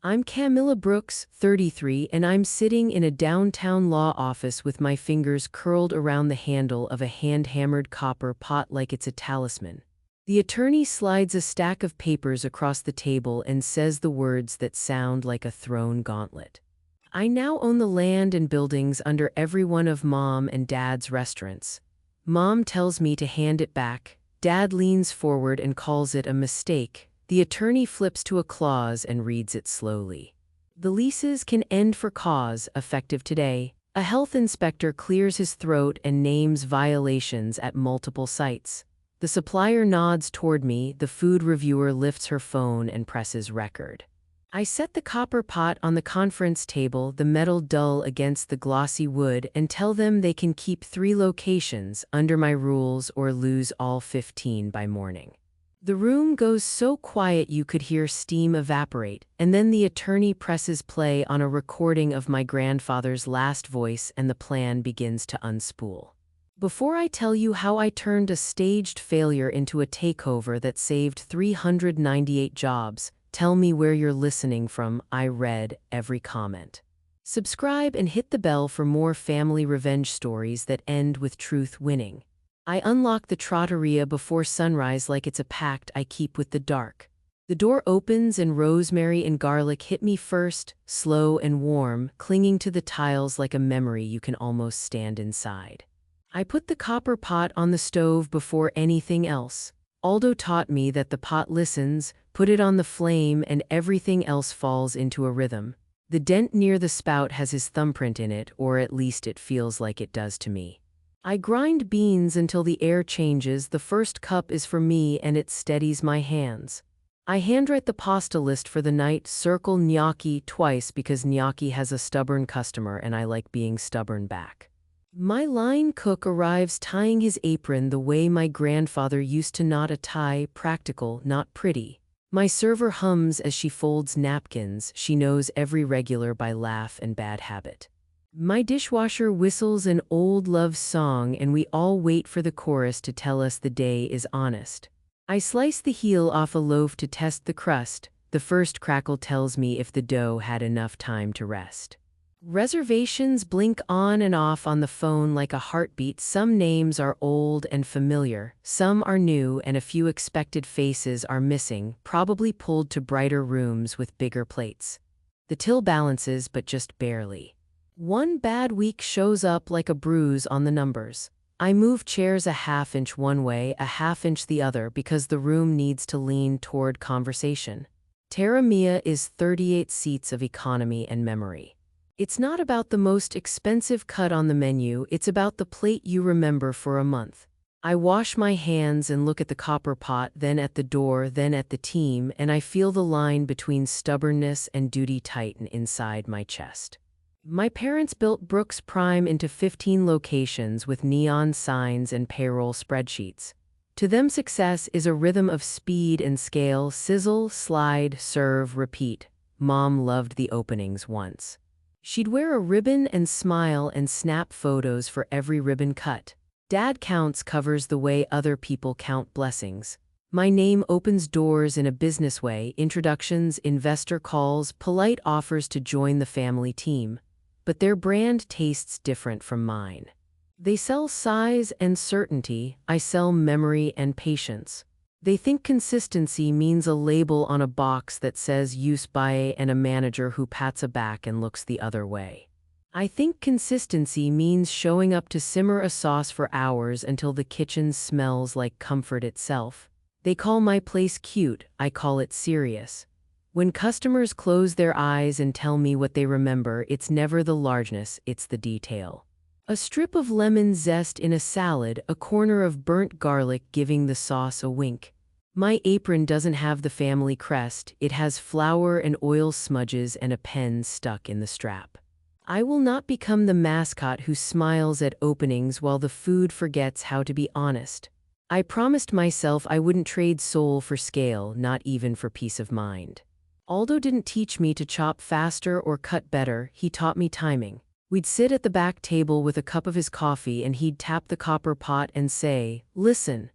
I'm Camila Brooks, 33, and I'm sitting in a downtown law office with my fingers curled around the handle of a hand-hammered copper pot like it's a talisman. The attorney slides a stack of papers across the table and says the words that sound like a thrown gauntlet. I now own the land and buildings under every one of Mom and Dad's restaurants. Mom tells me to hand it back. Dad leans forward and calls it a mistake. The attorney flips to a clause and reads it slowly. The leases can end for cause, effective today. A health inspector clears his throat and names violations at multiple sites. The supplier nods toward me, the food reviewer lifts her phone and presses record. I set the copper pot on the conference table, the metal dull against the glossy wood, and tell them they can keep 3 locations under my rules or lose all 15 by morning. The room goes so quiet you could hear steam evaporate, and then the attorney presses play on a recording of my grandfather's last voice and the plan begins to unspool. Before I tell you how I turned a staged failure into a takeover that saved 398 jobs, tell me where you're listening from. I read every comment. Subscribe and hit the bell for more family revenge stories that end with truth winning. I unlock the trattoria before sunrise like it's a pact I keep with the dark. The door opens and rosemary and garlic hit me first, slow and warm, clinging to the tiles like a memory you can almost stand inside. I put the copper pot on the stove before anything else. Aldo taught me that the pot listens, put it on the flame and everything else falls into a rhythm. The dent near the spout has his thumbprint in it, or at least it feels like it does to me. I grind beans until the air changes. The first cup is for me and it steadies my hands. I handwrite the pasta list for the night, circle gnocchi twice because gnocchi has a stubborn customer and I like being stubborn back. My line cook arrives tying his apron the way my grandfather used to knot a tie, practical, not pretty. My server hums as she folds napkins. She knows every regular by laugh and bad habit. My dishwasher whistles an old love song and we all wait for the chorus to tell us the day is honest. I slice the heel off a loaf to test the crust. The first crackle tells me if the dough had enough time to rest. Reservations blink on and off on the phone like a heartbeat. Some names are old and familiar, some are new, and a few expected faces are missing, probably pulled to brighter rooms with bigger plates. The till balances, but just barely. One bad week shows up like a bruise on the numbers. I move chairs a half-inch one way, a half-inch the other because the room needs to lean toward conversation. Terra Mia is 38 seats of economy and memory. It's not about the most expensive cut on the menu, it's about the plate you remember for a month. I wash my hands and look at the copper pot, then at the door, then at the team, and I feel the line between stubbornness and duty tighten inside my chest. My parents built Brooks Prime into 15 locations with neon signs and payroll spreadsheets. To them, success is a rhythm of speed and scale, sizzle, slide, serve, repeat. Mom loved the openings once. She'd wear a ribbon and smile and snap photos for every ribbon cut. Dad counts covers the way other people count blessings. My name opens doors in a business way, introductions, investor calls, polite offers to join the family team. But their brand tastes different from mine. They sell size and certainty, I sell memory and patience. They think consistency means a label on a box that says use by and a manager who pats a back and looks the other way. I think consistency means showing up to simmer a sauce for hours until the kitchen smells like comfort itself. They call my place cute, I call it serious. When customers close their eyes and tell me what they remember, it's never the largeness, it's the detail. A strip of lemon zest in a salad, a corner of burnt garlic giving the sauce a wink. My apron doesn't have the family crest, it has flour and oil smudges and a pen stuck in the strap. I will not become the mascot who smiles at openings while the food forgets how to be honest. I promised myself I wouldn't trade soul for scale, not even for peace of mind. Aldo didn't teach me to chop faster or cut better, he taught me timing. We'd sit at the back table with a cup of his coffee and he'd tap the copper pot and say, "Listen."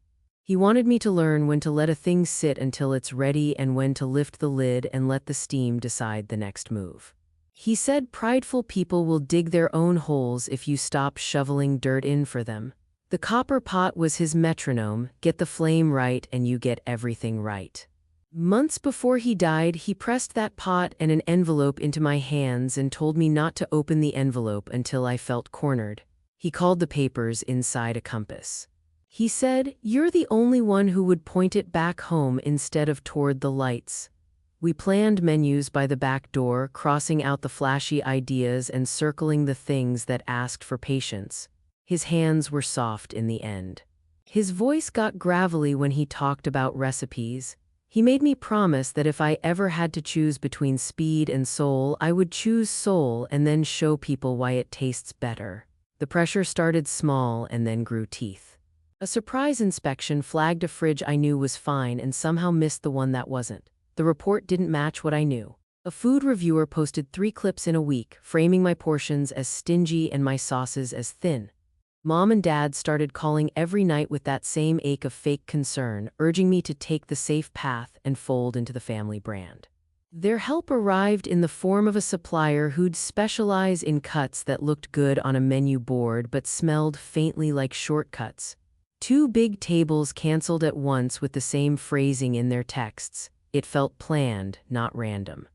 He wanted me to learn when to let a thing sit until it's ready and when to lift the lid and let the steam decide the next move. He said prideful people will dig their own holes if you stop shoveling dirt in for them. The copper pot was his metronome: get the flame right and you get everything right. Months before he died, he pressed that pot and an envelope into my hands and told me not to open the envelope until I felt cornered. He called the papers inside a compass. He said, "You're the only one who would point it back home instead of toward the lights." We planned menus by the back door, crossing out the flashy ideas and circling the things that asked for patience. His hands were soft in the end. His voice got gravelly when he talked about recipes. He made me promise that if I ever had to choose between speed and soul, I would choose soul and then show people why it tastes better. The pressure started small and then grew teeth. A surprise inspection flagged a fridge I knew was fine and somehow missed the one that wasn't. The report didn't match what I knew. A food reviewer posted 3 clips in a week, framing my portions as stingy and my sauces as thin. Mom and Dad started calling every night with that same ache of fake concern, urging me to take the safe path and fold into the family brand. Their help arrived in the form of a supplier who'd specialize in cuts that looked good on a menu board but smelled faintly like shortcuts. 2 big tables canceled at once with the same phrasing in their texts. It felt planned, not random.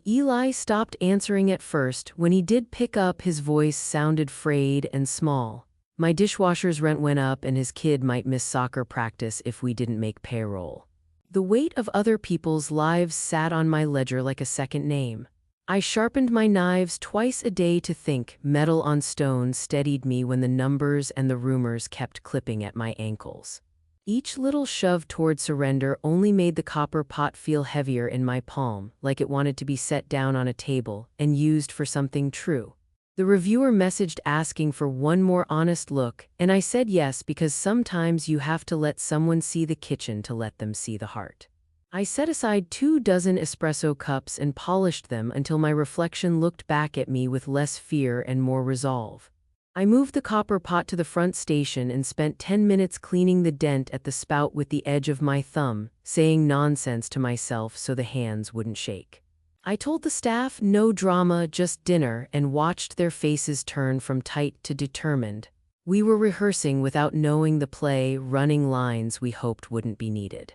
Eli stopped answering at first. When he did pick up, his voice sounded frayed and small. My dishwasher's rent went up and his kid might miss soccer practice if we didn't make payroll. The weight of other people's lives sat on my ledger like a second name. I sharpened my knives twice a day to think. Metal on stone steadied me when the numbers and the rumors kept clipping at my ankles. Each little shove toward surrender only made the copper pot feel heavier in my palm, like it wanted to be set down on a table and used for something true. The reviewer messaged asking for one more honest look, and I said yes because sometimes you have to let someone see the kitchen to let them see the heart. I set aside 2 dozen espresso cups and polished them until my reflection looked back at me with less fear and more resolve. I moved the copper pot to the front station and spent 10 minutes cleaning the dent at the spout with the edge of my thumb, saying nonsense to myself so the hands wouldn't shake. I told the staff no drama, just dinner, and watched their faces turn from tight to determined. We were rehearsing without knowing the play, running lines we hoped wouldn't be needed.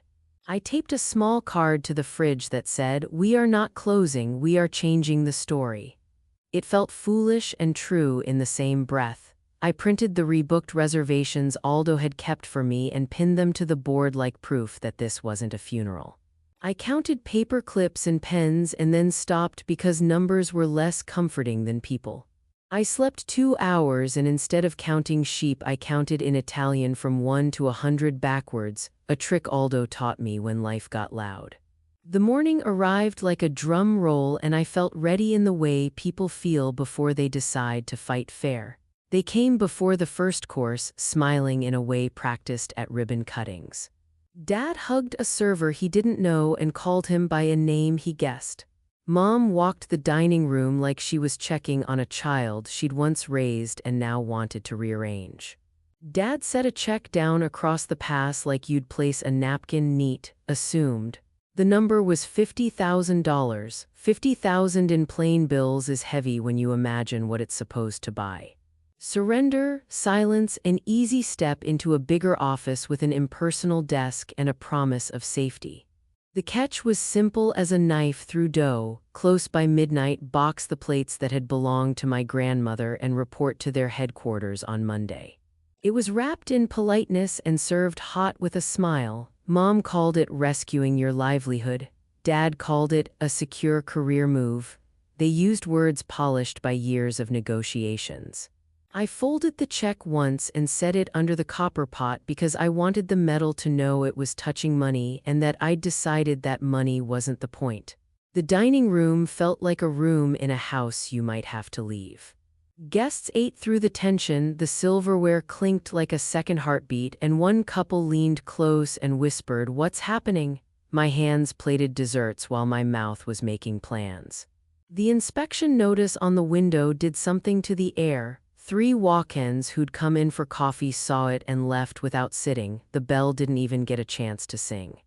I taped a small card to the fridge that said, "We are not closing, we are changing the story." It felt foolish and true in the same breath. I printed the rebooked reservations Aldo had kept for me and pinned them to the board like proof that this wasn't a funeral. I counted paper clips and pens and then stopped because numbers were less comforting than people. I slept 2 hours and instead of counting sheep I counted in Italian from 1 to 100 backwards, a trick Aldo taught me when life got loud. The morning arrived like a drum roll and I felt ready in the way people feel before they decide to fight fair. They came before the first course, smiling in a way practiced at ribbon cuttings. Dad hugged a server he didn't know and called him by a name he guessed. Mom walked the dining room like she was checking on a child she'd once raised and now wanted to rearrange. Dad set a check down across the pass like you'd place a napkin neat, assumed. The number was $50,000. $50,000 in plain bills is heavy when you imagine what it's supposed to buy. Surrender, silence, an easy step into a bigger office with an impersonal desk and a promise of safety. The catch was simple as a knife through dough. Close by midnight, box the plates that had belonged to my grandmother and report to their headquarters on Monday. It was wrapped in politeness and served hot with a smile. Mom called it rescuing your livelihood. Dad called it a secure career move. They used words polished by years of negotiations. I folded the check once and set it under the copper pot because I wanted the metal to know it was touching money and that I'd decided that money wasn't the point. The dining room felt like a room in a house you might have to leave. Guests ate through the tension, the silverware clinked like a second heartbeat, and one couple leaned close and whispered, "What's happening?" My hands plated desserts while my mouth was making plans. The inspection notice on the window did something to the air. 3 walk-ins who'd come in for coffee saw it and left without sitting. The bell didn't even get a chance to sing.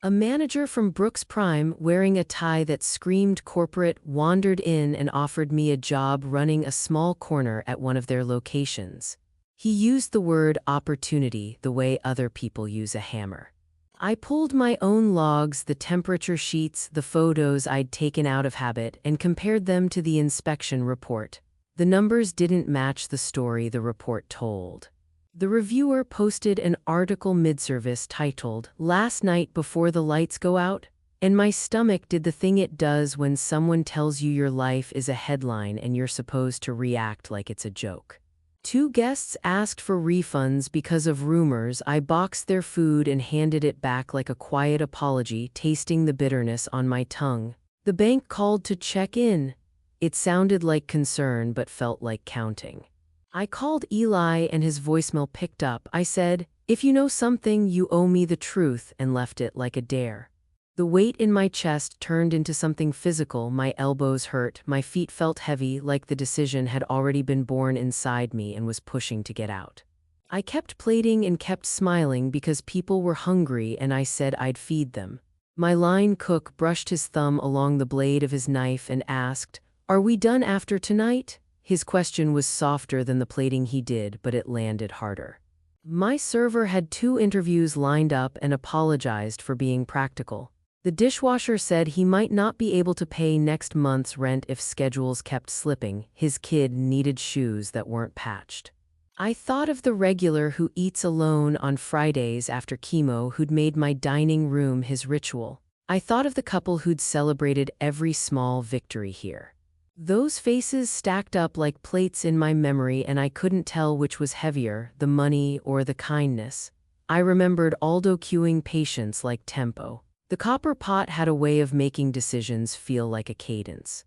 A manager from Brooks Prime, wearing a tie that screamed corporate, wandered in and offered me a job running a small corner at one of their locations. He used the word opportunity the way other people use a hammer. I pulled my own logs, the temperature sheets, the photos I'd taken out of habit, and compared them to the inspection report. The numbers didn't match the story the report told. The reviewer posted an article mid-service titled, "Last Night Before the Lights Go Out," and my stomach did the thing it does when someone tells you your life is a headline and you're supposed to react like it's a joke. 2 guests asked for refunds because of rumors. I boxed their food and handed it back like a quiet apology, tasting the bitterness on my tongue. The bank called to check in. It sounded like concern but felt like counting. I called Eli and his voicemail picked up. I said, "If you know something, you owe me the truth," and left it like a dare. The weight in my chest turned into something physical. My elbows hurt, my feet felt heavy, like the decision had already been born inside me and was pushing to get out. I kept plating and kept smiling because people were hungry and I said I'd feed them. My line cook brushed his thumb along the blade of his knife and asked, "Are we done after tonight?" His question was softer than the plating he did, but it landed harder. My server had 2 interviews lined up and apologized for being practical. The dishwasher said he might not be able to pay next month's rent if schedules kept slipping. His kid needed shoes that weren't patched. I thought of the regular who eats alone on Fridays after chemo who'd made my dining room his ritual. I thought of the couple who'd celebrated every small victory here. Those faces stacked up like plates in my memory and I couldn't tell which was heavier, the money or the kindness. I remembered Aldo cueing patience like tempo. The copper pot had a way of making decisions feel like a cadence.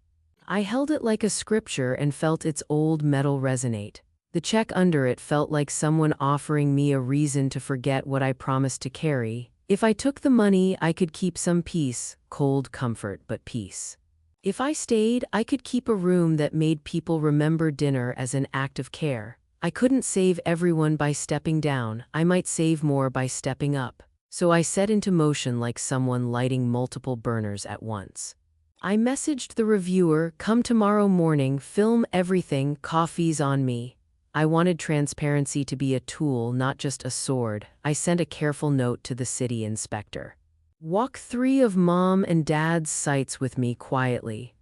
I held it like a scripture and felt its old metal resonate. The check under it felt like someone offering me a reason to forget what I promised to carry. If I took the money, I could keep some peace, cold comfort, but peace. If I stayed, I could keep a room that made people remember dinner as an act of care. I couldn't save everyone by stepping down, I might save more by stepping up. So I set into motion like someone lighting multiple burners at once. I messaged the reviewer, "Come tomorrow morning, film everything, coffee's on me." I wanted transparency to be a tool, not just a sword. I sent a careful note to the city inspector. "Walk 3 of Mom and Dad's sites with me quietly."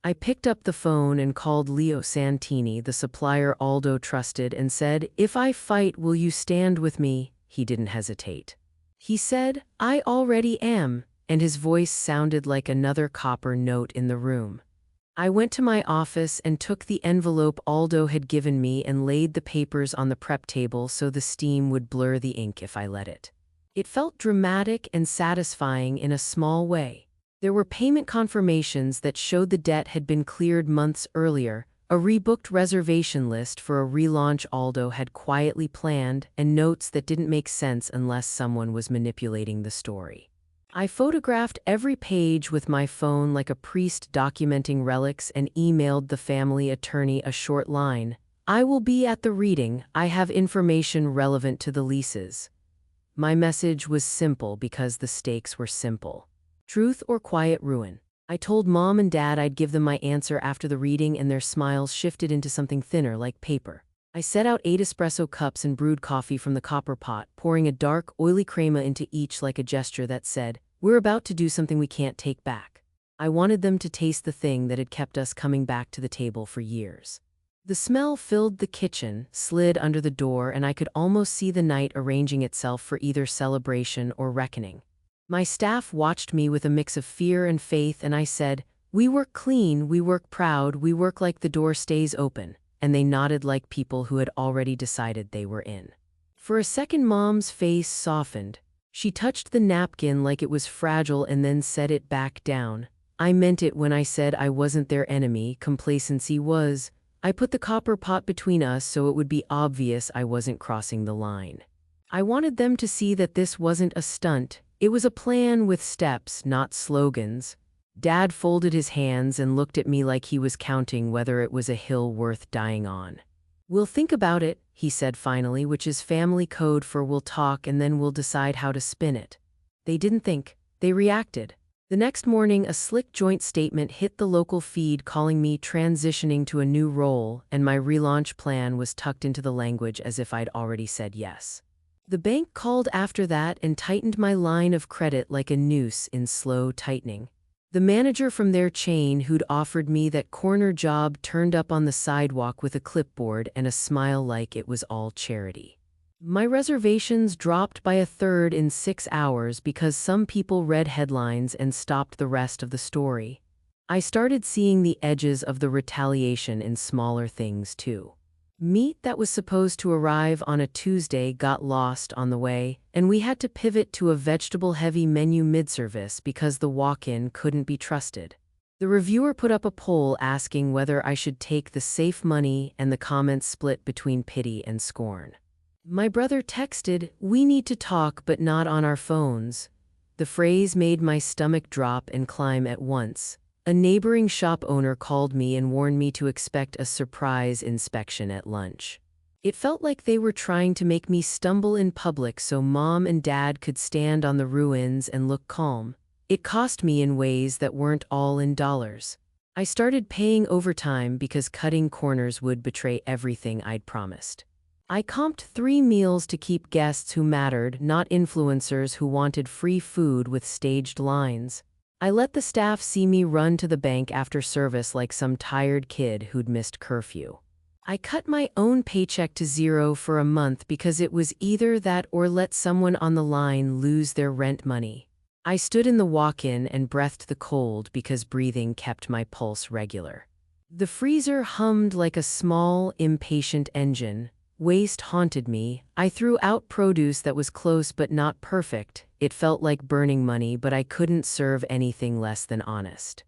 I picked up the phone and called Leo Santini, the supplier Aldo trusted, and said, "If I fight, will you stand with me?" He didn't hesitate. He said, "I already am," and his voice sounded like another copper note in the room. I went to my office and took the envelope Aldo had given me and laid the papers on the prep table so the steam would blur the ink if I let it. It felt dramatic and satisfying in a small way. There were payment confirmations that showed the debt had been cleared months earlier, a rebooked reservation list for a relaunch Aldo had quietly planned, and notes that didn't make sense unless someone was manipulating the story. I photographed every page with my phone like a priest documenting relics and emailed the family attorney a short line. "I will be at the reading. I have information relevant to the leases." My message was simple because the stakes were simple. Truth or quiet ruin. I told Mom and Dad I'd give them my answer after the reading, and their smiles shifted into something thinner like paper. I set out 8 espresso cups and brewed coffee from the copper pot, pouring a dark, oily crema into each like a gesture that said, "We're about to do something we can't take back." I wanted them to taste the thing that had kept us coming back to the table for years. The smell filled the kitchen, slid under the door, and I could almost see the night arranging itself for either celebration or reckoning. My staff watched me with a mix of fear and faith, and I said, "We work clean, we work proud, we work like the door stays open," and they nodded like people who had already decided they were in. For a second, Mom's face softened. She touched the napkin like it was fragile and then set it back down. "I meant it when I said I wasn't their enemy, complacency was. I put the copper pot between us so it would be obvious I wasn't crossing the line. I wanted them to see that this wasn't a stunt. It was a plan with steps, not slogans." Dad folded his hands and looked at me like he was counting whether it was a hill worth dying on. "We'll think about it," he said finally, which is family code for "we'll talk and then we'll decide how to spin it." They didn't think, they reacted. The next morning, a slick joint statement hit the local feed calling me transitioning to a new role, and my relaunch plan was tucked into the language as if I'd already said yes. The bank called after that and tightened my line of credit like a noose in slow tightening. The manager from their chain who'd offered me that corner job turned up on the sidewalk with a clipboard and a smile like it was all charity. My reservations dropped by a third in 6 hours because some people read headlines and stopped the rest of the story. I started seeing the edges of the retaliation in smaller things too. Meat that was supposed to arrive on a Tuesday got lost on the way, and we had to pivot to a vegetable-heavy menu mid-service because the walk-in couldn't be trusted. The reviewer put up a poll asking whether I should take the safe money, and the comments split between pity and scorn. My brother texted, "We need to talk but not on our phones." The phrase made my stomach drop and climb at once. A neighboring shop owner called me and warned me to expect a surprise inspection at lunch. It felt like they were trying to make me stumble in public so Mom and Dad could stand on the ruins and look calm. It cost me in ways that weren't all in dollars. I started paying overtime because cutting corners would betray everything I'd promised. I comped 3 meals to keep guests who mattered, not influencers who wanted free food with staged lines. I let the staff see me run to the bank after service like some tired kid who'd missed curfew. I cut my own paycheck to 0 for a month because it was either that or let someone on the line lose their rent money. I stood in the walk-in and breathed the cold because breathing kept my pulse regular. The freezer hummed like a small, impatient engine. Waste haunted me. I threw out produce that was close but not perfect. It felt like burning money, but I couldn't serve anything less than honest.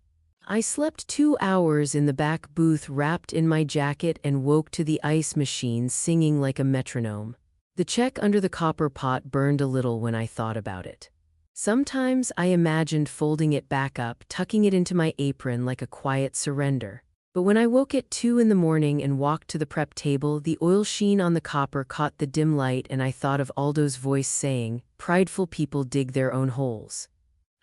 I slept 2 hours in the back booth wrapped in my jacket and woke to the ice machine singing like a metronome. The check under the copper pot burned a little when I thought about it. Sometimes I imagined folding it back up, tucking it into my apron like a quiet surrender. But when I woke at 2 in the morning and walked to the prep table, the oil sheen on the copper caught the dim light and I thought of Aldo's voice saying, "Prideful people dig their own holes."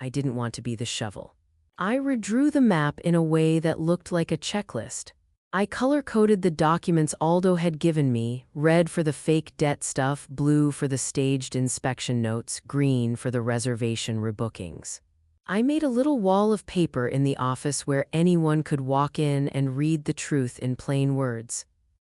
I didn't want to be the shovel. I redrew the map in a way that looked like a checklist. I color-coded the documents Aldo had given me, red for the fake debt stuff, blue for the staged inspection notes, green for the reservation rebookings. I made a little wall of paper in the office where anyone could walk in and read the truth in plain words.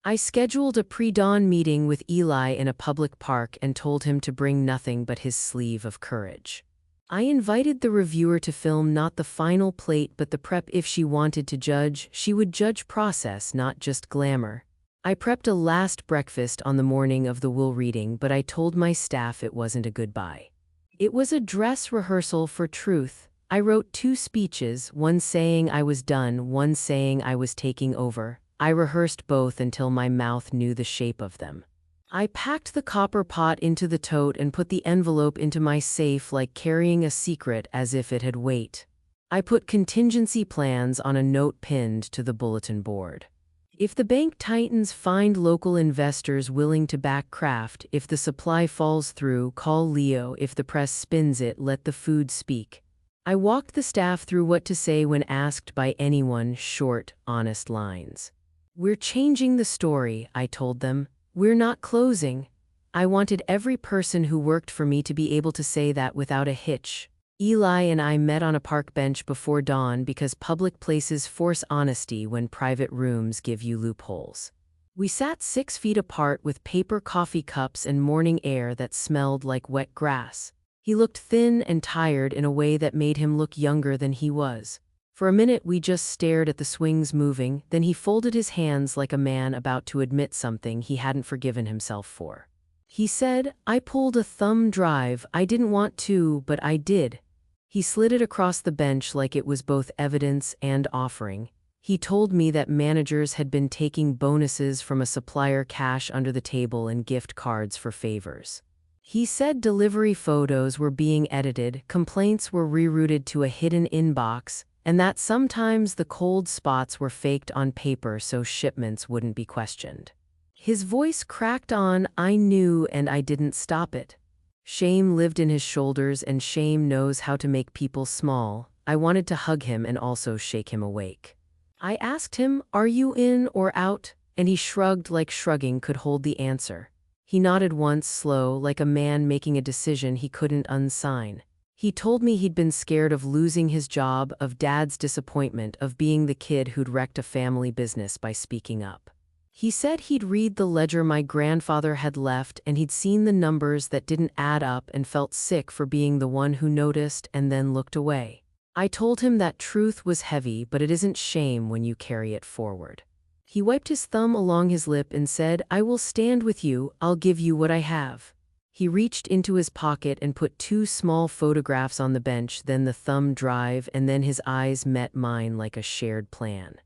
I scheduled a pre-dawn meeting with Eli in a public park and told him to bring nothing but his sleeve of courage. I invited the reviewer to film not the final plate but the prep. If she wanted to judge, she would judge process, not just glamour. I prepped a last breakfast on the morning of the will reading, but I told my staff it wasn't a goodbye. It was a dress rehearsal for truth. I wrote 2 speeches, one saying I was done, one saying I was taking over. I rehearsed both until my mouth knew the shape of them. I packed the copper pot into the tote and put the envelope into my safe like carrying a secret as if it had weight. I put contingency plans on a note pinned to the bulletin board. If the bank tightens, find local investors willing to back craft. If the supply falls through, call Leo. If the press spins it, let the food speak. I walked the staff through what to say when asked by anyone, short, honest lines. "We're changing the story," I told them. "We're not closing." I wanted every person who worked for me to be able to say that without a hitch. Eli and I met on a park bench before dawn because public places force honesty when private rooms give you loopholes. We sat 6 feet apart with paper coffee cups and morning air that smelled like wet grass. He looked thin and tired in a way that made him look younger than he was. For a minute we just stared at the swings moving, then he folded his hands like a man about to admit something he hadn't forgiven himself for. He said, "I pulled a thumb drive. I didn't want to, but I did." He slid it across the bench like it was both evidence and offering. He told me that managers had been taking bonuses from a supplier, cash under the table, and gift cards for favors. He said delivery photos were being edited, complaints were rerouted to a hidden inbox, and that sometimes the cold spots were faked on paper so shipments wouldn't be questioned. His voice cracked on, I knew and I didn't stop it. Shame lived in his shoulders and shame knows how to make people small. I wanted to hug him and also shake him awake. I asked him, are you in or out? And he shrugged like shrugging could hold the answer. He nodded once, slow, like a man making a decision he couldn't unsign. He told me he'd been scared of losing his job, of Dad's disappointment, of being the kid who'd wrecked a family business by speaking up. He said he'd read the ledger my grandfather had left and he'd seen the numbers that didn't add up and felt sick for being the one who noticed and then looked away. I told him that truth was heavy, but it isn't shame when you carry it forward. He wiped his thumb along his lip and said, I will stand with you, I'll give you what I have. He reached into his pocket and put 2 small photographs on the bench, then the thumb drive, and then his eyes met mine like a shared plan.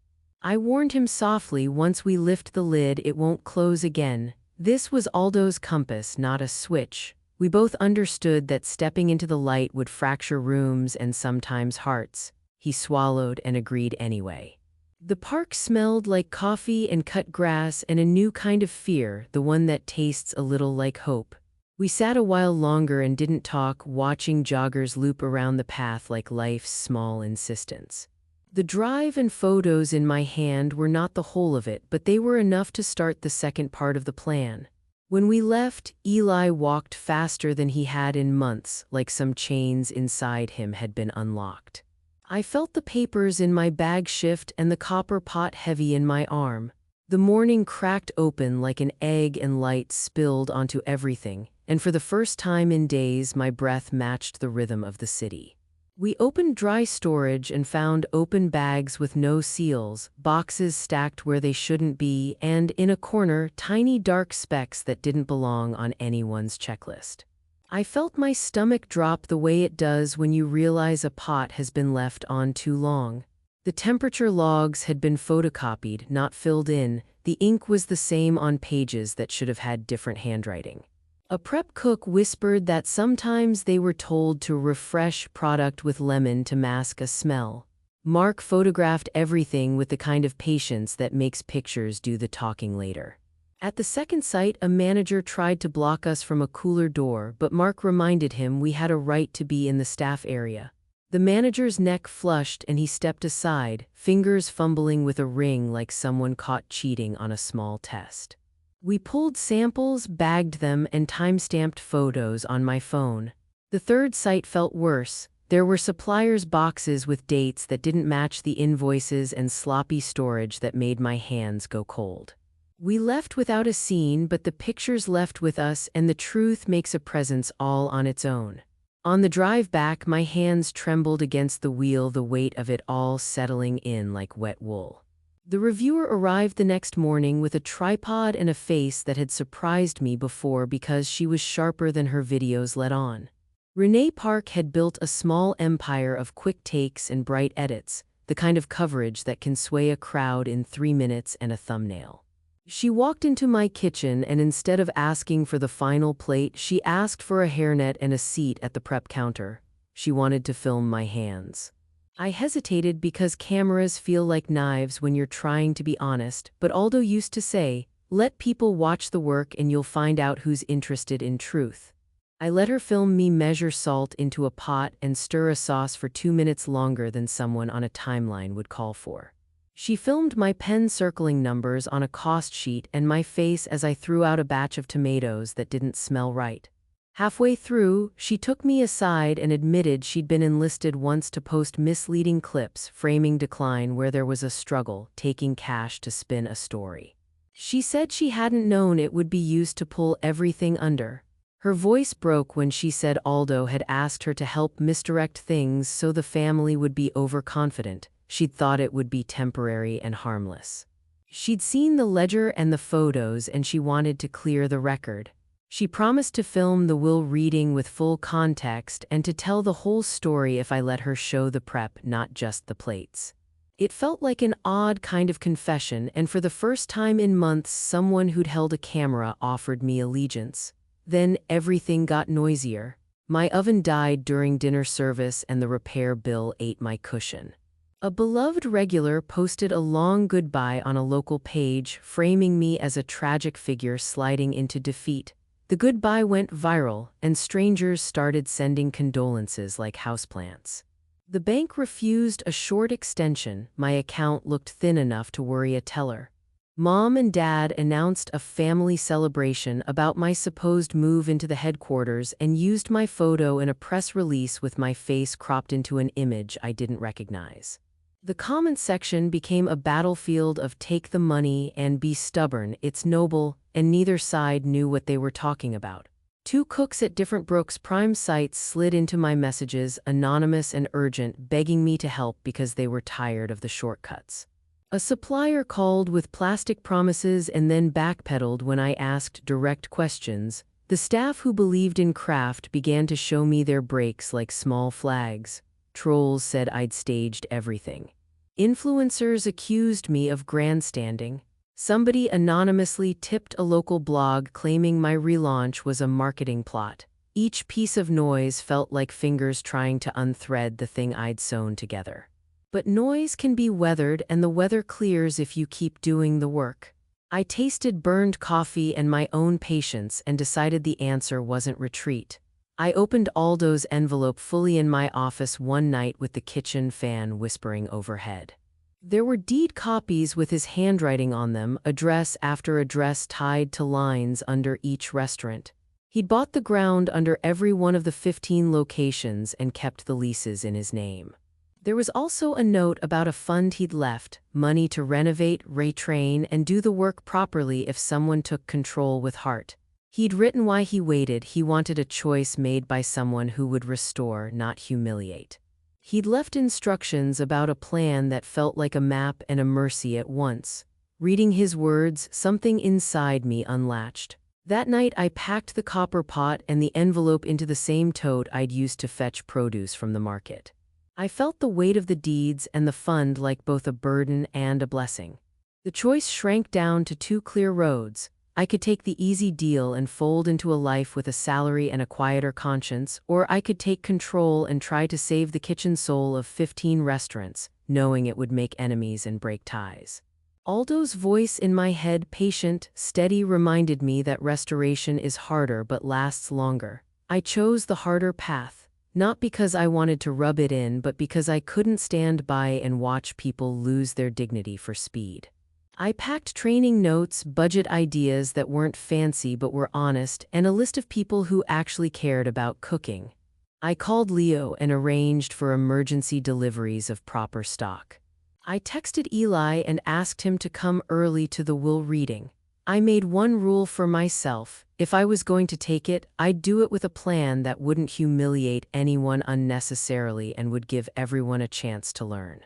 I warned him softly, once we lift the lid, it won't close again. This was Aldo's compass, not a switch. We both understood that stepping into the light would fracture rooms and sometimes hearts. He swallowed and agreed anyway. The park smelled like coffee and cut grass and a new kind of fear, the one that tastes a little like hope. We sat a while longer and didn't talk, watching joggers loop around the path like life's small insistence. The drive and photos in my hand were not the whole of it, but they were enough to start the second part of the plan. When we left, Eli walked faster than he had in months, like some chains inside him had been unlocked. I felt the papers in my bag shift and the copper pot heavy in my arm. The morning cracked open like an egg and light spilled onto everything, and for the first time in days my breath matched the rhythm of the city. We opened dry storage and found open bags with no seals, boxes stacked where they shouldn't be, and in a corner, tiny dark specks that didn't belong on anyone's checklist. I felt my stomach drop the way it does when you realize a pot has been left on too long. The temperature logs had been photocopied, not filled in. The ink was the same on pages that should have had different handwriting. A prep cook whispered that sometimes they were told to refresh product with lemon to mask a smell. Mark photographed everything with the kind of patience that makes pictures do the talking later. At the second site, a manager tried to block us from a cooler door, but Mark reminded him we had a right to be in the staff area. The manager's neck flushed and he stepped aside, fingers fumbling with a ring like someone caught cheating on a small test. We pulled samples, bagged them, and time-stamped photos on my phone. The third site felt worse. There were suppliers' boxes with dates that didn't match the invoices and sloppy storage that made my hands go cold. We left without a scene, but the pictures left with us, and the truth makes a presence all on its own. On the drive back, my hands trembled against the wheel, the weight of it all settling in like wet wool. The reviewer arrived the next morning with a tripod and a face that had surprised me before because she was sharper than her videos let on. Renee Park had built a small empire of quick takes and bright edits, the kind of coverage that can sway a crowd in 3 minutes and a thumbnail. She walked into my kitchen and instead of asking for the final plate, she asked for a hairnet and a seat at the prep counter. She wanted to film my hands. I hesitated because cameras feel like knives when you're trying to be honest, but Aldo used to say, let people watch the work and you'll find out who's interested in truth. I let her film me measure salt into a pot and stir a sauce for 2 minutes longer than someone on a timeline would call for. She filmed my pen circling numbers on a cost sheet and my face as I threw out a batch of tomatoes that didn't smell right. Halfway through, she took me aside and admitted she'd been enlisted once to post misleading clips, framing decline where there was a struggle, taking cash to spin a story. She said she hadn't known it would be used to pull everything under. Her voice broke when she said Aldo had asked her to help misdirect things so the family would be overconfident. She'd thought it would be temporary and harmless. She'd seen the ledger and the photos and she wanted to clear the record. She promised to film the will reading with full context and to tell the whole story if I let her show the prep, not just the plates. It felt like an odd kind of confession, and for the first time in months, someone who'd held a camera offered me allegiance. Then everything got noisier. My oven died during dinner service and the repair bill ate my cushion. A beloved regular posted a long goodbye on a local page, framing me as a tragic figure sliding into defeat. The goodbye went viral, and strangers started sending condolences like houseplants. The bank refused a short extension. My account looked thin enough to worry a teller. Mom and Dad announced a family celebration about my supposed move into the headquarters and used my photo in a press release with my face cropped into an image I didn't recognize. The comments section became a battlefield of take the money and be stubborn, it's noble, and neither side knew what they were talking about. Two cooks at different Brooks Prime sites slid into my messages, anonymous and urgent, begging me to help because they were tired of the shortcuts. A supplier called with plastic promises and then backpedaled when I asked direct questions. The staff who believed in craft began to show me their breaks like small flags. Trolls said I'd staged everything. Influencers accused me of grandstanding. Somebody anonymously tipped a local blog claiming my relaunch was a marketing plot. Each piece of noise felt like fingers trying to unthread the thing I'd sewn together. But noise can be weathered, and the weather clears if you keep doing the work. I tasted burned coffee and my own patience and decided the answer wasn't retreat. I opened Aldo's envelope fully in my office one night with the kitchen fan whispering overhead. There were deed copies with his handwriting on them, address after address tied to lines under each restaurant. He'd bought the ground under every one of the 15 locations and kept the leases in his name. There was also a note about a fund he'd left, money to renovate, retrain, and do the work properly if someone took control with heart. He'd written why he waited. He wanted a choice made by someone who would restore, not humiliate. He'd left instructions about a plan that felt like a map and a mercy at once. Reading his words, something inside me unlatched. That night I packed the copper pot and the envelope into the same tote I'd used to fetch produce from the market. I felt the weight of the deeds and the fund like both a burden and a blessing. The choice shrank down to two clear roads. I could take the easy deal and fold into a life with a salary and a quieter conscience, or I could take control and try to save the kitchen soul of 15 restaurants, knowing it would make enemies and break ties. Aldo's voice in my head, patient, steady, reminded me that restoration is harder but lasts longer. I chose the harder path, not because I wanted to rub it in, but because I couldn't stand by and watch people lose their dignity for speed. I packed training notes, budget ideas that weren't fancy but were honest, and a list of people who actually cared about cooking. I called Leo and arranged for emergency deliveries of proper stock. I texted Eli and asked him to come early to the will reading. I made one rule for myself: if I was going to take it, I'd do it with a plan that wouldn't humiliate anyone unnecessarily and would give everyone a chance to learn.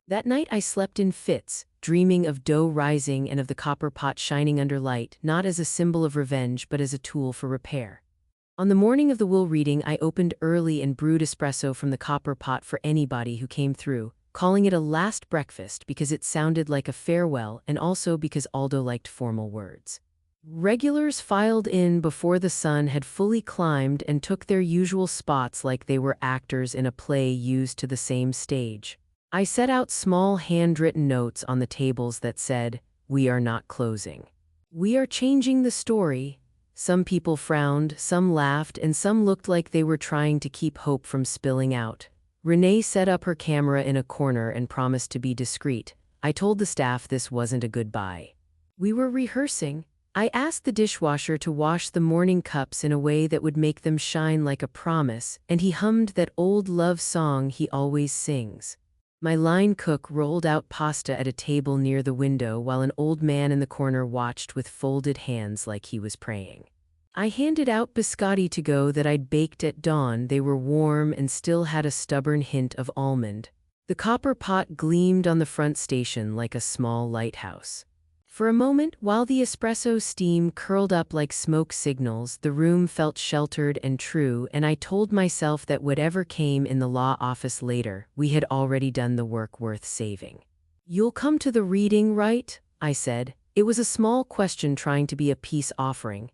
That night I slept in fits, dreaming of dough rising and of the copper pot shining under light, not as a symbol of revenge but as a tool for repair. On the morning of the will reading, I opened early and brewed espresso from the copper pot for anybody who came through, calling it a last breakfast because it sounded like a farewell and also because Aldo liked formal words. Regulars filed in before the sun had fully climbed and took their usual spots like they were actors in a play used to the same stage. I set out small handwritten notes on the tables that said, "We are not closing. We are changing the story." Some people frowned, some laughed, and some looked like they were trying to keep hope from spilling out. Renee set up her camera in a corner and promised to be discreet. I told the staff this wasn't a goodbye. We were rehearsing. I asked the dishwasher to wash the morning cups in a way that would make them shine like a promise, and he hummed that old love song he always sings. My line cook rolled out pasta at a table near the window while an old man in the corner watched with folded hands like he was praying. I handed out biscotti to go that I'd baked at dawn. They were warm and still had a stubborn hint of almond. The copper pot gleamed on the front station like a small lighthouse. For a moment, while the espresso steam curled up like smoke signals, the room felt sheltered and true, and I told myself that whatever came in the law office later, we had already done the work worth saving. "You'll come to the reading, right?" I said. It was a small question trying to be a peace offering.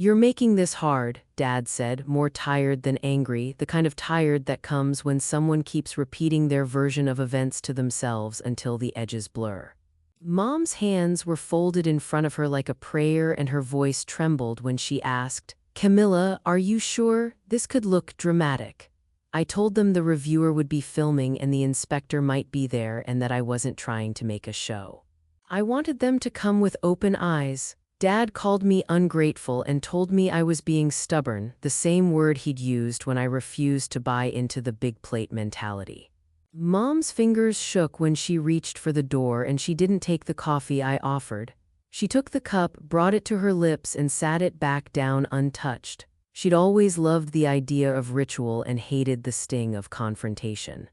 "You're making this hard," Dad said, more tired than angry, the kind of tired that comes when someone keeps repeating their version of events to themselves until the edges blur. Mom's hands were folded in front of her like a prayer, and her voice trembled when she asked, "Camila, are you sure? This could look dramatic." I told them the reviewer would be filming and the inspector might be there, and that I wasn't trying to make a show. I wanted them to come with open eyes. Dad called me ungrateful and told me I was being stubborn, the same word he'd used when I refused to buy into the big plate mentality. Mom's fingers shook when she reached for the door, and she didn't take the coffee I offered. She took the cup, brought it to her lips, and sat it back down untouched. She'd always loved the idea of ritual and hated the sting of confrontation.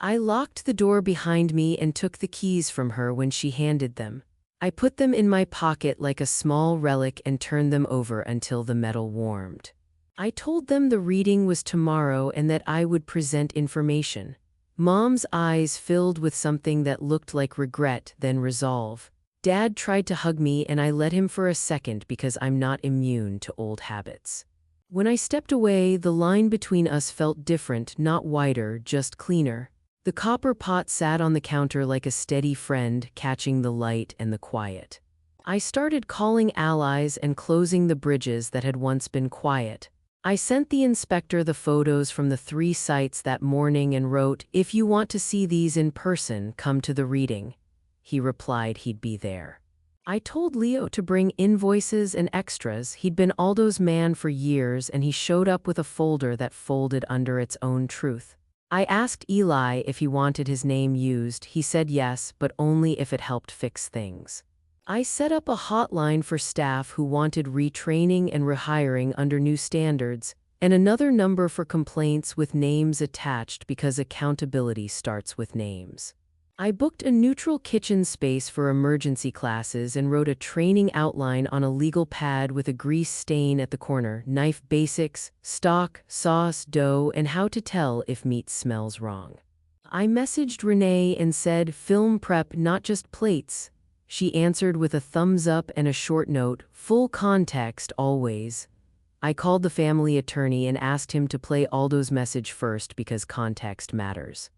I locked the door behind me and took the keys from her when she handed them. I put them in my pocket like a small relic and turned them over until the metal warmed. I told them the reading was tomorrow and that I would present information. Mom's eyes filled with something that looked like regret, then resolve. Dad tried to hug me, and I let him for a second because I'm not immune to old habits. When I stepped away, the line between us felt different, not wider, just cleaner. The copper pot sat on the counter like a steady friend, catching the light and the quiet. I started calling allies and closing the bridges that had once been quiet. I sent the inspector the photos from the 3 sites that morning and wrote, "If you want to see these in person, come to the reading." He replied he'd be there. I told Leo to bring invoices and extras. He'd been Aldo's man for years, and he showed up with a folder that folded under its own truth. I asked Eli if he wanted his name used. He said yes, but only if it helped fix things. I set up a hotline for staff who wanted retraining and rehiring under new standards, and another number for complaints with names attached because accountability starts with names. I booked a neutral kitchen space for emergency classes and wrote a training outline on a legal pad with a grease stain at the corner: knife basics, stock, sauce, dough, and how to tell if meat smells wrong. I messaged Renee and said, "Film prep, not just plates." She answered with a thumbs up and a short note, "Full context always." I called the family attorney and asked him to play Aldo's message first because context matters.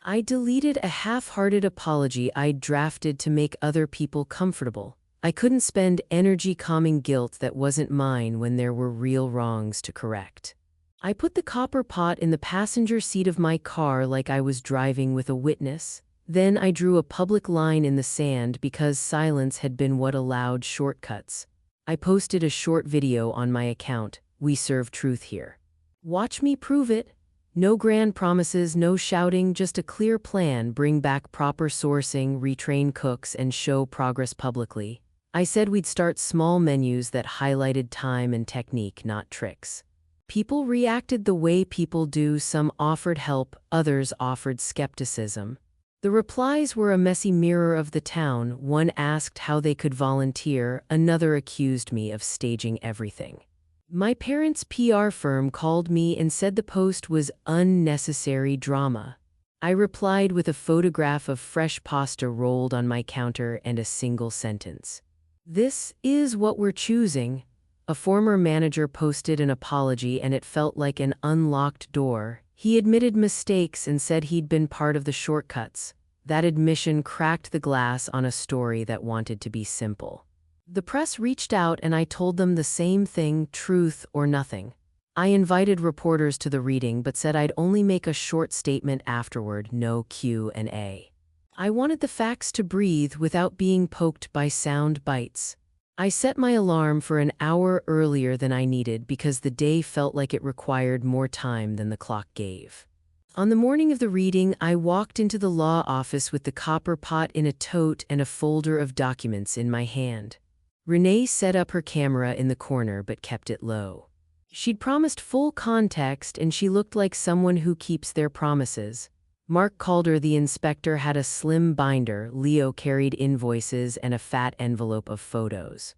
I deleted a half-hearted apology I'd drafted to make other people comfortable. I couldn't spend energy calming guilt that wasn't mine when there were real wrongs to correct. I put the copper pot in the passenger seat of my car like I was driving with a witness. Then I drew a public line in the sand because silence had been what allowed shortcuts. I posted a short video on my account, "We serve truth here. Watch me prove it." No grand promises, no shouting, just a clear plan: bring back proper sourcing, retrain cooks, and show progress publicly. I said we'd start small menus that highlighted time and technique, not tricks. People reacted the way people do. Some offered help, others offered skepticism. The replies were a messy mirror of the town. One asked how they could volunteer, another accused me of staging everything. My parents' PR firm called me and said the post was unnecessary drama. I replied with a photograph of fresh pasta rolled on my counter and a single sentence: "This is what we're choosing." A former manager posted an apology, and it felt like an unlocked door. He admitted mistakes and said he'd been part of the shortcuts. That admission cracked the glass on a story that wanted to be simple. The press reached out and I told them the same thing: truth or nothing. I invited reporters to the reading but said I'd only make a short statement afterward, no Q&A. I wanted the facts to breathe without being poked by sound bites. I set my alarm for an hour earlier than I needed because the day felt like it required more time than the clock gave. On the morning of the reading, I walked into the law office with the copper pot in a tote and a folder of documents in my hand. Renee set up her camera in the corner but kept it low. She'd promised full context, and she looked like someone who keeps their promises. Mark Calder, the inspector, had a slim binder. Leo carried invoices and a fat envelope of photos.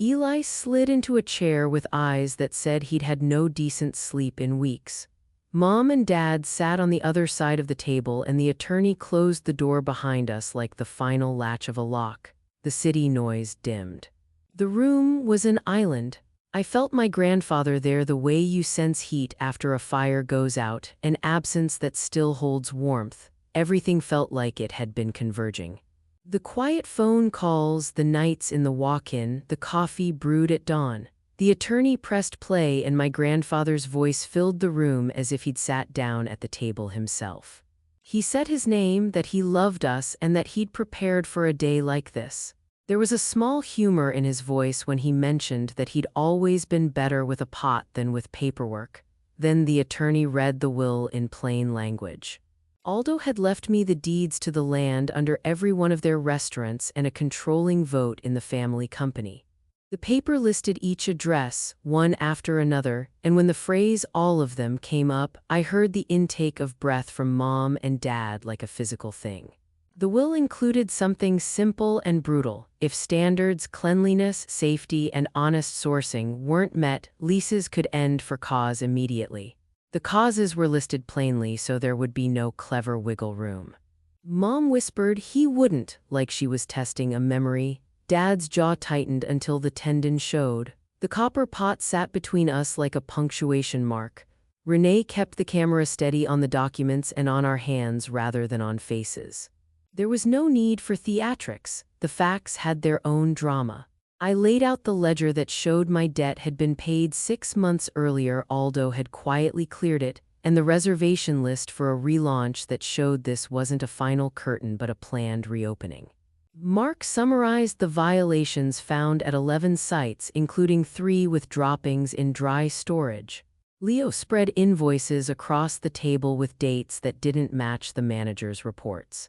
Eli slid into a chair with eyes that said he'd had no decent sleep in weeks. Mom and Dad sat on the other side of the table, and the attorney closed the door behind us like the final latch of a lock. The city noise dimmed. The room was an island. I felt my grandfather there the way you sense heat after a fire goes out, an absence that still holds warmth. Everything felt like it had been converging. The quiet phone calls, the nights in the walk-in, the coffee brewed at dawn. The attorney pressed play and my grandfather's voice filled the room as if he'd sat down at the table himself. He said his name, that he loved us, and that he'd prepared for a day like this. There was a small humor in his voice when he mentioned that he'd always been better with a pot than with paperwork. Then the attorney read the will in plain language. Aldo had left me the deeds to the land under every one of their restaurants and a controlling vote in the family company. The paper listed each address, one after another, and when the phrase "all of them" came up, I heard the intake of breath from Mom and Dad like a physical thing. The will included something simple and brutal. If standards, cleanliness, safety, and honest sourcing weren't met, leases could end for cause immediately. The causes were listed plainly so there would be no clever wiggle room. Mom whispered he wouldn't, like she was testing a memory. Dad's jaw tightened until the tendon showed. The copper pot sat between us like a punctuation mark. Renee kept the camera steady on the documents and on our hands rather than on faces. There was no need for theatrics. The facts had their own drama. I laid out the ledger that showed my debt had been paid 6 months earlier. Aldo had quietly cleared it, and the reservation list for a relaunch that showed this wasn't a final curtain but a planned reopening. Mark summarized the violations found at 11 sites, including 3 with droppings in dry storage. Leo spread invoices across the table with dates that didn't match the manager's reports.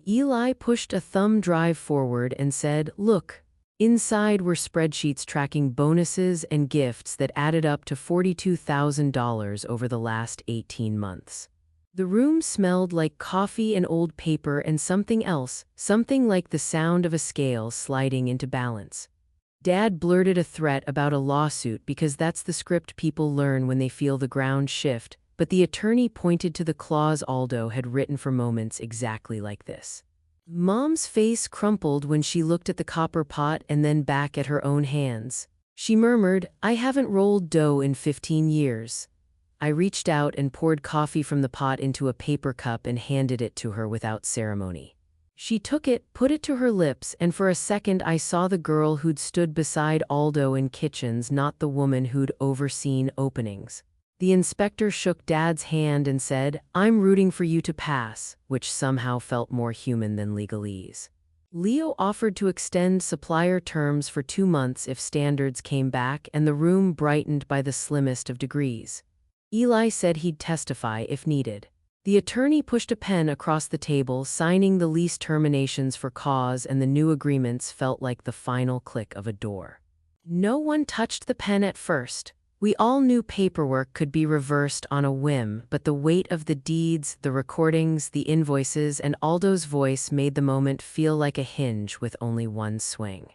Eli pushed a thumb drive forward and said, "Look." Inside were spreadsheets tracking bonuses and gifts that added up to $42,000 over the last 18 months. The room smelled like coffee and old paper and something else, something like the sound of a scale sliding into balance. Dad blurted a threat about a lawsuit because that's the script people learn when they feel the ground shift, but the attorney pointed to the clause Aldo had written for moments exactly like this. Mom's face crumpled when she looked at the copper pot and then back at her own hands. She murmured, "I haven't rolled dough in 15 years. I reached out and poured coffee from the pot into a paper cup and handed it to her without ceremony. She took it, put it to her lips, and for a second I saw the girl who'd stood beside Aldo in kitchens, not the woman who'd overseen openings. The inspector shook Dad's hand and said, "I'm rooting for you to pass," which somehow felt more human than legalese. Leo offered to extend supplier terms for 2 months if standards came back, and the room brightened by the slimmest of degrees. Eli said he'd testify if needed. The attorney pushed a pen across the table, signing the lease terminations for cause, and the new agreements felt like the final click of a door. No one touched the pen at first. We all knew paperwork could be reversed on a whim, but the weight of the deeds, the recordings, the invoices, and Aldo's voice made the moment feel like a hinge with only one swing.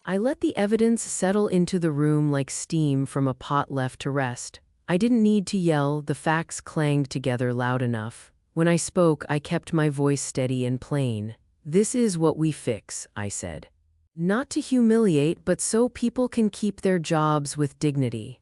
I let the evidence settle into the room like steam from a pot left to rest. I didn't need to yell, the facts clanged together loud enough. When I spoke, I kept my voice steady and plain. "This is what we fix," I said. "Not to humiliate, but so people can keep their jobs with dignity."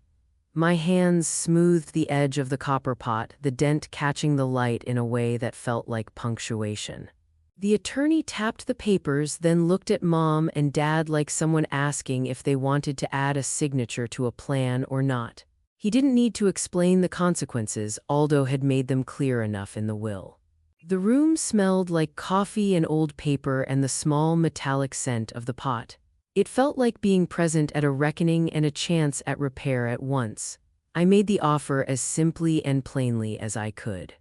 My hands smoothed the edge of the copper pot, the dent catching the light in a way that felt like punctuation. The attorney tapped the papers, then looked at Mom and Dad like someone asking if they wanted to add a signature to a plan or not. He didn't need to explain the consequences. Aldo had made them clear enough in the will. The room smelled like coffee and old paper and the small metallic scent of the pot. It felt like being present at a reckoning and a chance at repair at once. I made the offer as simply and plainly as I could.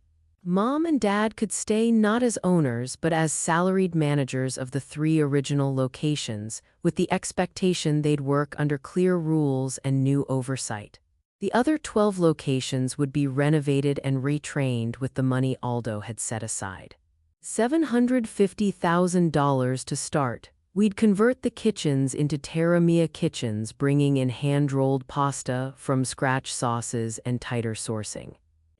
Mom and Dad could stay not as owners but as salaried managers of the 3 original locations, with the expectation they'd work under clear rules and new oversight. The other 12 locations would be renovated and retrained with the money Aldo had set aside. $750,000 to start. We'd convert the kitchens into Terra Mia kitchens, bringing in hand-rolled pasta, from-scratch sauces, and tighter sourcing.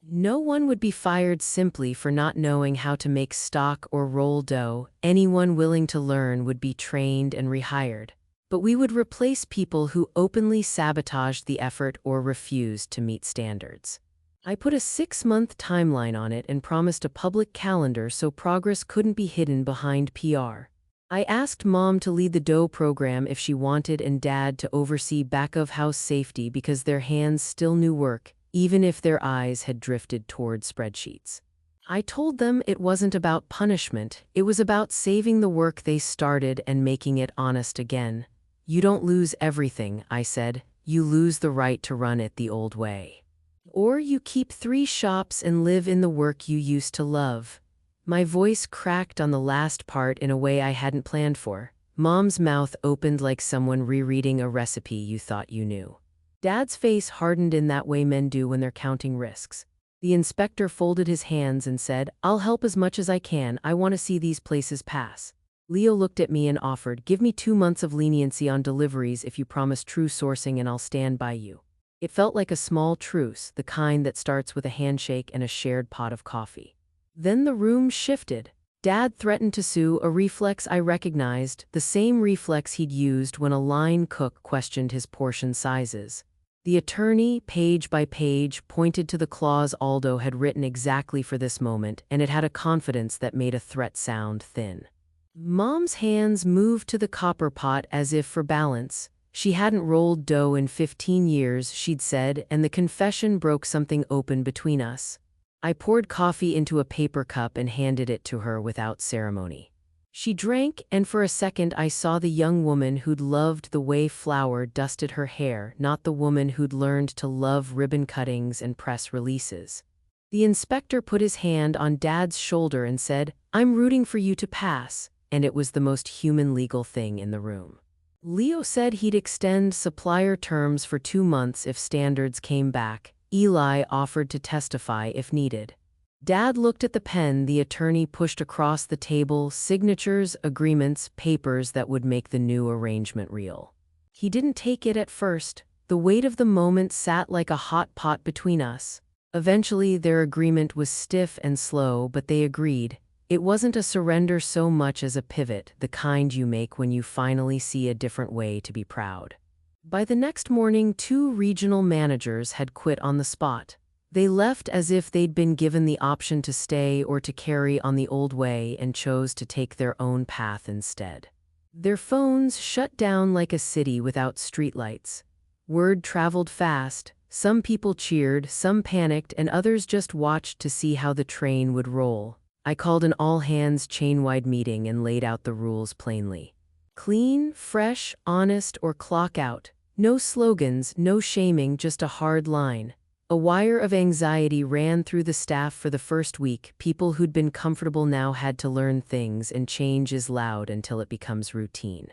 No one would be fired simply for not knowing how to make stock or roll dough. Anyone willing to learn would be trained and rehired. But we would replace people who openly sabotaged the effort or refused to meet standards. I put a 6-month timeline on it and promised a public calendar so progress couldn't be hidden behind PR. I asked Mom to lead the dough program if she wanted and Dad to oversee back-of-house safety because their hands still knew work, even if their eyes had drifted toward spreadsheets. I told them it wasn't about punishment, it was about saving the work they started and making it honest again. You don't lose everything, I said, you lose the right to run it the old way. Or you keep 3 shops and live in the work you used to love. My voice cracked on the last part in a way I hadn't planned for. Mom's mouth opened like someone rereading a recipe you thought you knew. Dad's face hardened in that way men do when they're counting risks. The inspector folded his hands and said, I'll help as much as I can, I want to see these places pass. Leo looked at me and offered, give me 2 months of leniency on deliveries if you promise true sourcing and I'll stand by you. It felt like a small truce, the kind that starts with a handshake and a shared pot of coffee. Then the room shifted. Dad threatened to sue, a reflex I recognized, the same reflex he'd used when a line cook questioned his portion sizes. The attorney, page by page, pointed to the clause Aldo had written exactly for this moment, and it had a confidence that made a threat sound thin. Mom's hands moved to the copper pot as if for balance. She hadn't rolled dough in 15 years, she'd said, and the confession broke something open between us. I poured coffee into a paper cup and handed it to her without ceremony. She drank, and for a second I saw the young woman who'd loved the way flour dusted her hair, not the woman who'd learned to love ribbon cuttings and press releases. The inspector put his hand on Dad's shoulder and said, I'm rooting for you to pass, and it was the most human legal thing in the room. Leo said he'd extend supplier terms for 2 months if standards came back. Eli offered to testify if needed. Dad looked at the pen the attorney pushed across the table, signatures, agreements, papers that would make the new arrangement real. He didn't take it at first. The weight of the moment sat like a hot pot between us. Eventually, their agreement was stiff and slow, but they agreed. It wasn't a surrender so much as a pivot, the kind you make when you finally see a different way to be proud. By the next morning, 2 regional managers had quit on the spot. They left as if they'd been given the option to stay or to carry on the old way and chose to take their own path instead. Their phones shut down like a city without streetlights. Word traveled fast. Some people cheered, some panicked, and others just watched to see how the train would roll. I called an all-hands chain-wide meeting and laid out the rules plainly. Clean, fresh, honest, or clock out. No slogans, no shaming, just a hard line. A wire of anxiety ran through the staff for the first week. People who'd been comfortable now had to learn things, and change is loud until it becomes routine.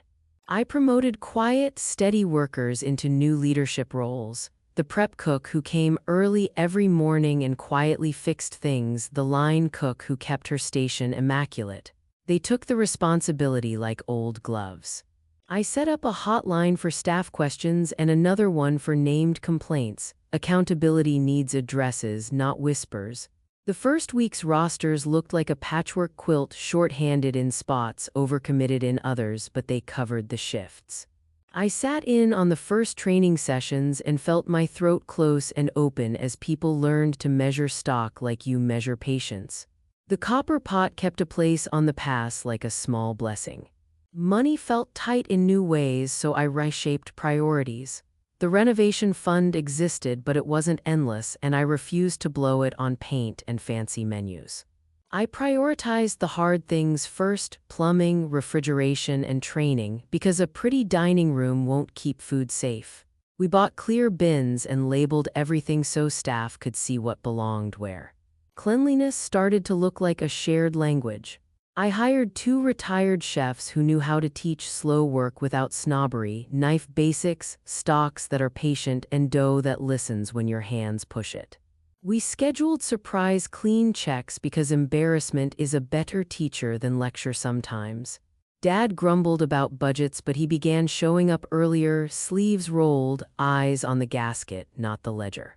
I promoted quiet, steady workers into new leadership roles. The prep cook who came early every morning and quietly fixed things, the line cook who kept her station immaculate. They took the responsibility like old gloves. I set up a hotline for staff questions and another one for named complaints. Accountability needs addresses, not whispers. The first week's rosters looked like a patchwork quilt, short-handed in spots, overcommitted in others, but they covered the shifts. I sat in on the first training sessions and felt my throat close and open as people learned to measure stock like you measure patience. The copper pot kept a place on the pass like a small blessing. Money felt tight in new ways, so I reshaped priorities. The renovation fund existed, but it wasn't endless, and I refused to blow it on paint and fancy menus. I prioritized the hard things first: plumbing, refrigeration, and training, because a pretty dining room won't keep food safe. We bought clear bins and labeled everything so staff could see what belonged where. Cleanliness started to look like a shared language. I hired 2 retired chefs who knew how to teach slow work without snobbery, knife basics, stocks that are patient, and dough that listens when your hands push it. We scheduled surprise clean checks because embarrassment is a better teacher than lecture sometimes. Dad grumbled about budgets, but he began showing up earlier, sleeves rolled, eyes on the gasket, not the ledger.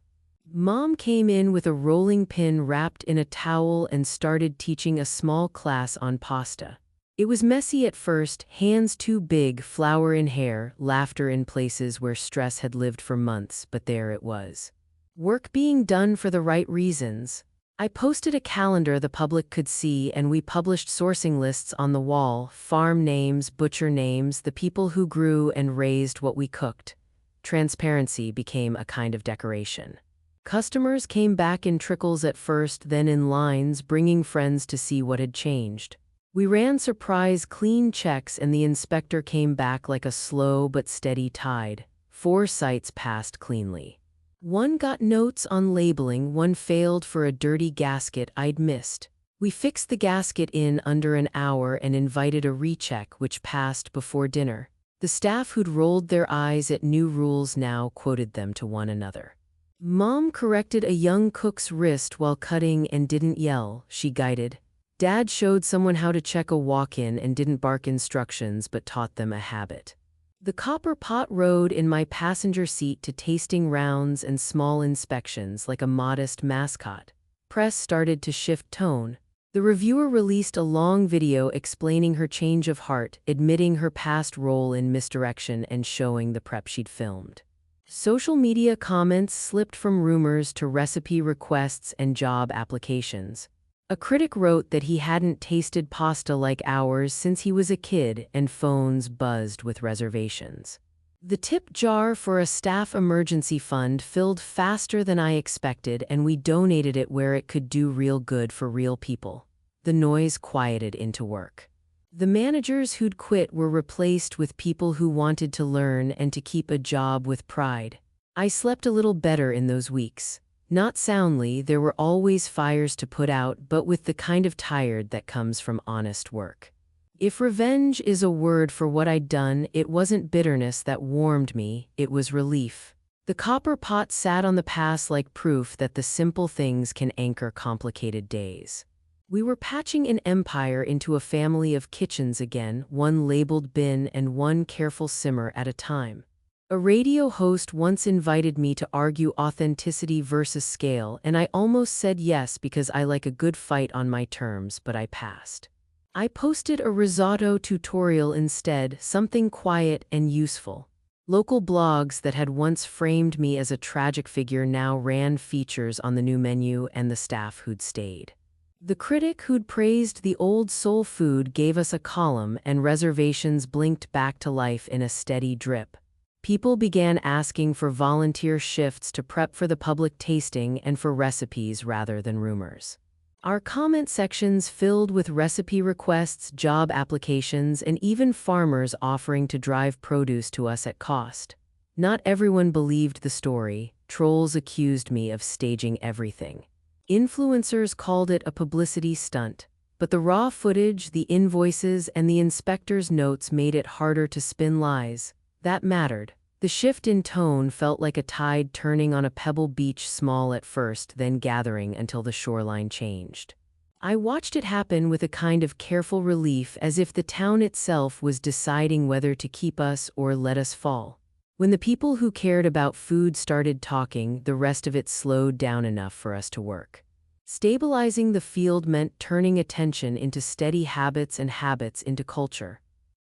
Mom came in with a rolling pin wrapped in a towel and started teaching a small class on pasta. It was messy at first, hands too big, flour in hair, laughter in places where stress had lived for months, but there it was. Work being done for the right reasons. I posted a calendar the public could see, and we published sourcing lists on the wall, farm names, butcher names, the people who grew and raised what we cooked. Transparency became a kind of decoration. Customers came back in trickles at first, then in lines, bringing friends to see what had changed. We ran surprise clean checks, and the inspector came back like a slow but steady tide. 4 sites passed cleanly. One got notes on labeling, one failed for a dirty gasket I'd missed. We fixed the gasket in under an hour and invited a recheck, which passed before dinner. The staff who'd rolled their eyes at new rules now quoted them to one another. Mom corrected a young cook's wrist while cutting and didn't yell, she guided. Dad showed someone how to check a walk-in and didn't bark instructions but taught them a habit. The copper pot rode in my passenger seat to tasting rounds and small inspections like a modest mascot. Press started to shift tone. The reviewer released a long video explaining her change of heart, admitting her past role in misdirection and showing the prep she'd filmed. Social media comments slipped from rumors to recipe requests and job applications. A critic wrote that he hadn't tasted pasta like ours since he was a kid, and phones buzzed with reservations. The tip jar for a staff emergency fund filled faster than I expected, and we donated it where it could do real good for real people. The noise quieted into work. The managers who'd quit were replaced with people who wanted to learn and to keep a job with pride. I slept a little better in those weeks. Not soundly, there were always fires to put out, but with the kind of tired that comes from honest work. If revenge is a word for what I'd done, it wasn't bitterness that warmed me, it was relief. The copper pot sat on the past like proof that the simple things can anchor complicated days. We were patching an empire into a family of kitchens again, one labeled bin and one careful simmer at a time. A radio host once invited me to argue authenticity versus scale, and I almost said yes because I like a good fight on my terms, but I passed. I posted a risotto tutorial instead, something quiet and useful. Local blogs that had once framed me as a tragic figure now ran features on the new menu and the staff who'd stayed. The critic who'd praised the old soul food gave us a column, and reservations blinked back to life in a steady drip. People began asking for volunteer shifts to prep for the public tasting and for recipes rather than rumors. Our comment sections filled with recipe requests, job applications, and even farmers offering to drive produce to us at cost. Not everyone believed the story. Trolls accused me of staging everything. Influencers called it a publicity stunt. But the raw footage, the invoices, and the inspector's notes made it harder to spin lies. That mattered. The shift in tone felt like a tide turning on a pebble beach, small at first, then gathering until the shoreline changed. I watched it happen with a kind of careful relief, as if the town itself was deciding whether to keep us or let us fall. When the people who cared about food started talking, the rest of it slowed down enough for us to work. Stabilizing the field meant turning attention into steady habits and habits into culture.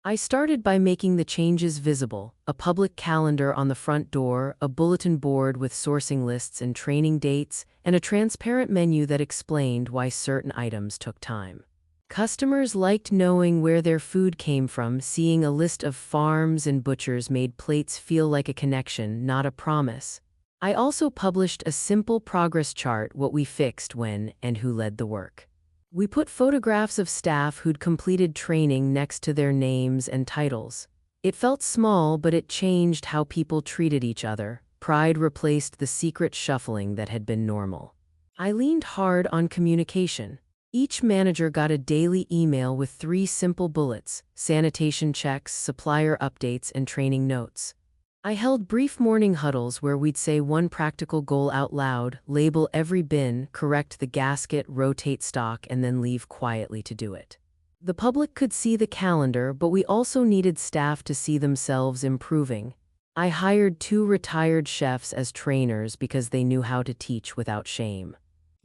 I started by making the changes visible: a public calendar on the front door, a bulletin board with sourcing lists and training dates, and a transparent menu that explained why certain items took time. Customers liked knowing where their food came from. Seeing a list of farms and butchers made plates feel like a connection, not a promise. I also published a simple progress chart: what we fixed, when, and who led the work. We put photographs of staff who'd completed training next to their names and titles. It felt small, but it changed how people treated each other. Pride replaced the secret shuffling that had been normal. I leaned hard on communication. Each manager got a daily email with 3 simple bullets: sanitation checks, supplier updates, and training notes. I held brief morning huddles where we'd say one practical goal out loud, label every bin, correct the gasket, rotate stock, and then leave quietly to do it. The public could see the calendar, but we also needed staff to see themselves improving. I hired 2 retired chefs as trainers because they knew how to teach without shame.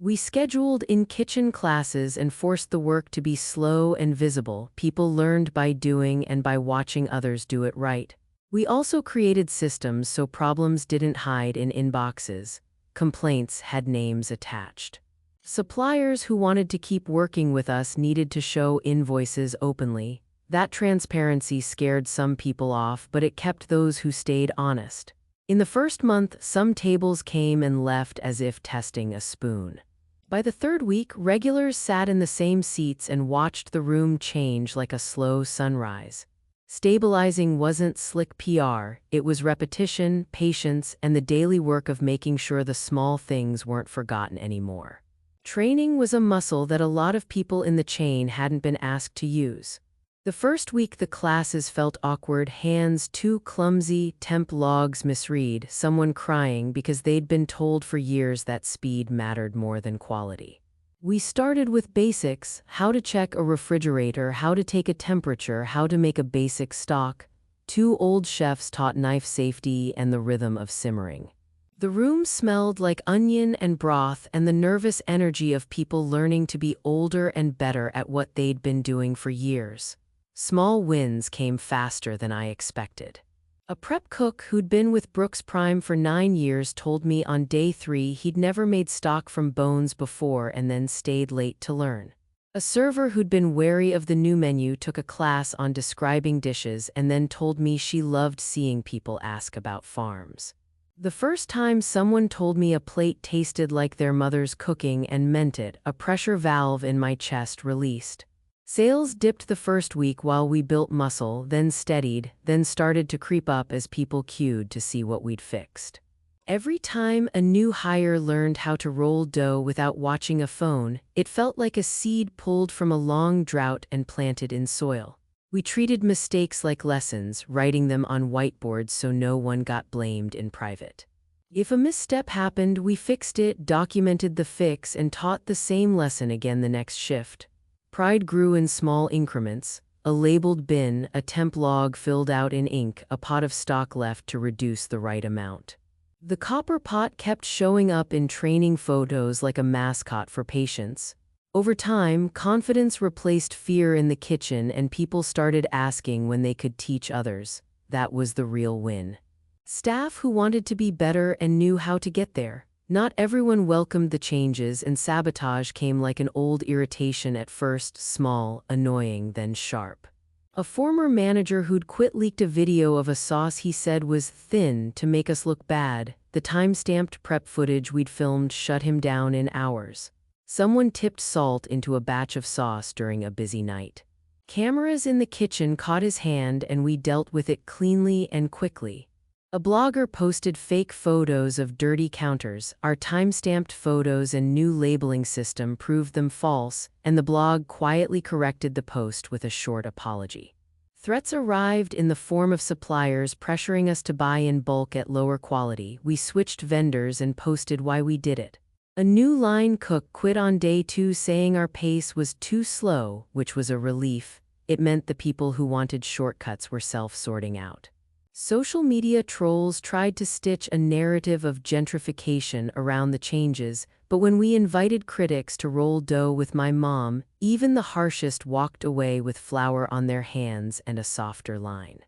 We scheduled in-kitchen classes and forced the work to be slow and visible. People learned by doing and by watching others do it right. We also created systems so problems didn't hide in inboxes. Complaints had names attached. Suppliers who wanted to keep working with us needed to show invoices openly. That transparency scared some people off, but it kept those who stayed honest. In the first month, some tables came and left as if testing a spoon. By the third week, regulars sat in the same seats and watched the room change like a slow sunrise. Stabilizing wasn't slick PR, it was repetition, patience, and the daily work of making sure the small things weren't forgotten anymore. Training was a muscle that a lot of people in the chain hadn't been asked to use. The first week the classes felt awkward, hands too clumsy, temp logs misread, someone crying because they'd been told for years that speed mattered more than quality. We started with basics: how to check a refrigerator, how to take a temperature, how to make a basic stock. 2 old chefs taught knife safety and the rhythm of simmering. The room smelled like onion and broth and the nervous energy of people learning to be older and better at what they'd been doing for years. Small wins came faster than I expected. A prep cook who'd been with Brooks Prime for 9 years told me on day 3 he'd never made stock from bones before and then stayed late to learn. A server who'd been wary of the new menu took a class on describing dishes and then told me she loved seeing people ask about farms. The first time someone told me a plate tasted like their mother's cooking and meant it, a pressure valve in my chest released. Sales dipped the first week while we built muscle, then steadied, then started to creep up as people queued to see what we'd fixed. Every time a new hire learned how to roll dough without watching a phone, it felt like a seed pulled from a long drought and planted in soil. We treated mistakes like lessons, writing them on whiteboards so no one got blamed in private. If a misstep happened, we fixed it, documented the fix, and taught the same lesson again the next shift. Pride grew in small increments: a labeled bin, a temp log filled out in ink, a pot of stock left to reduce the right amount. The copper pot kept showing up in training photos like a mascot for patience. Over time, confidence replaced fear in the kitchen and people started asking when they could teach others. That was the real win. Staff who wanted to be better and knew how to get there. Not everyone welcomed the changes, and sabotage came like an old irritation at first, small, annoying, then sharp. A former manager who'd quit leaked a video of a sauce he said was thin to make us look bad. The time-stamped prep footage we'd filmed shut him down in hours. Someone tipped salt into a batch of sauce during a busy night. Cameras in the kitchen caught his hand and we dealt with it cleanly and quickly. A blogger posted fake photos of dirty counters. Our time-stamped photos and new labeling system proved them false, and the blog quietly corrected the post with a short apology. Threats arrived in the form of suppliers pressuring us to buy in bulk at lower quality. We switched vendors and posted why we did it. A new line cook quit on day 2 saying our pace was too slow, which was a relief. It meant the people who wanted shortcuts were self-sorting out. Social media trolls tried to stitch a narrative of gentrification around the changes, but when we invited critics to roll dough with my mom, even the harshest walked away with flour on their hands and a softer line.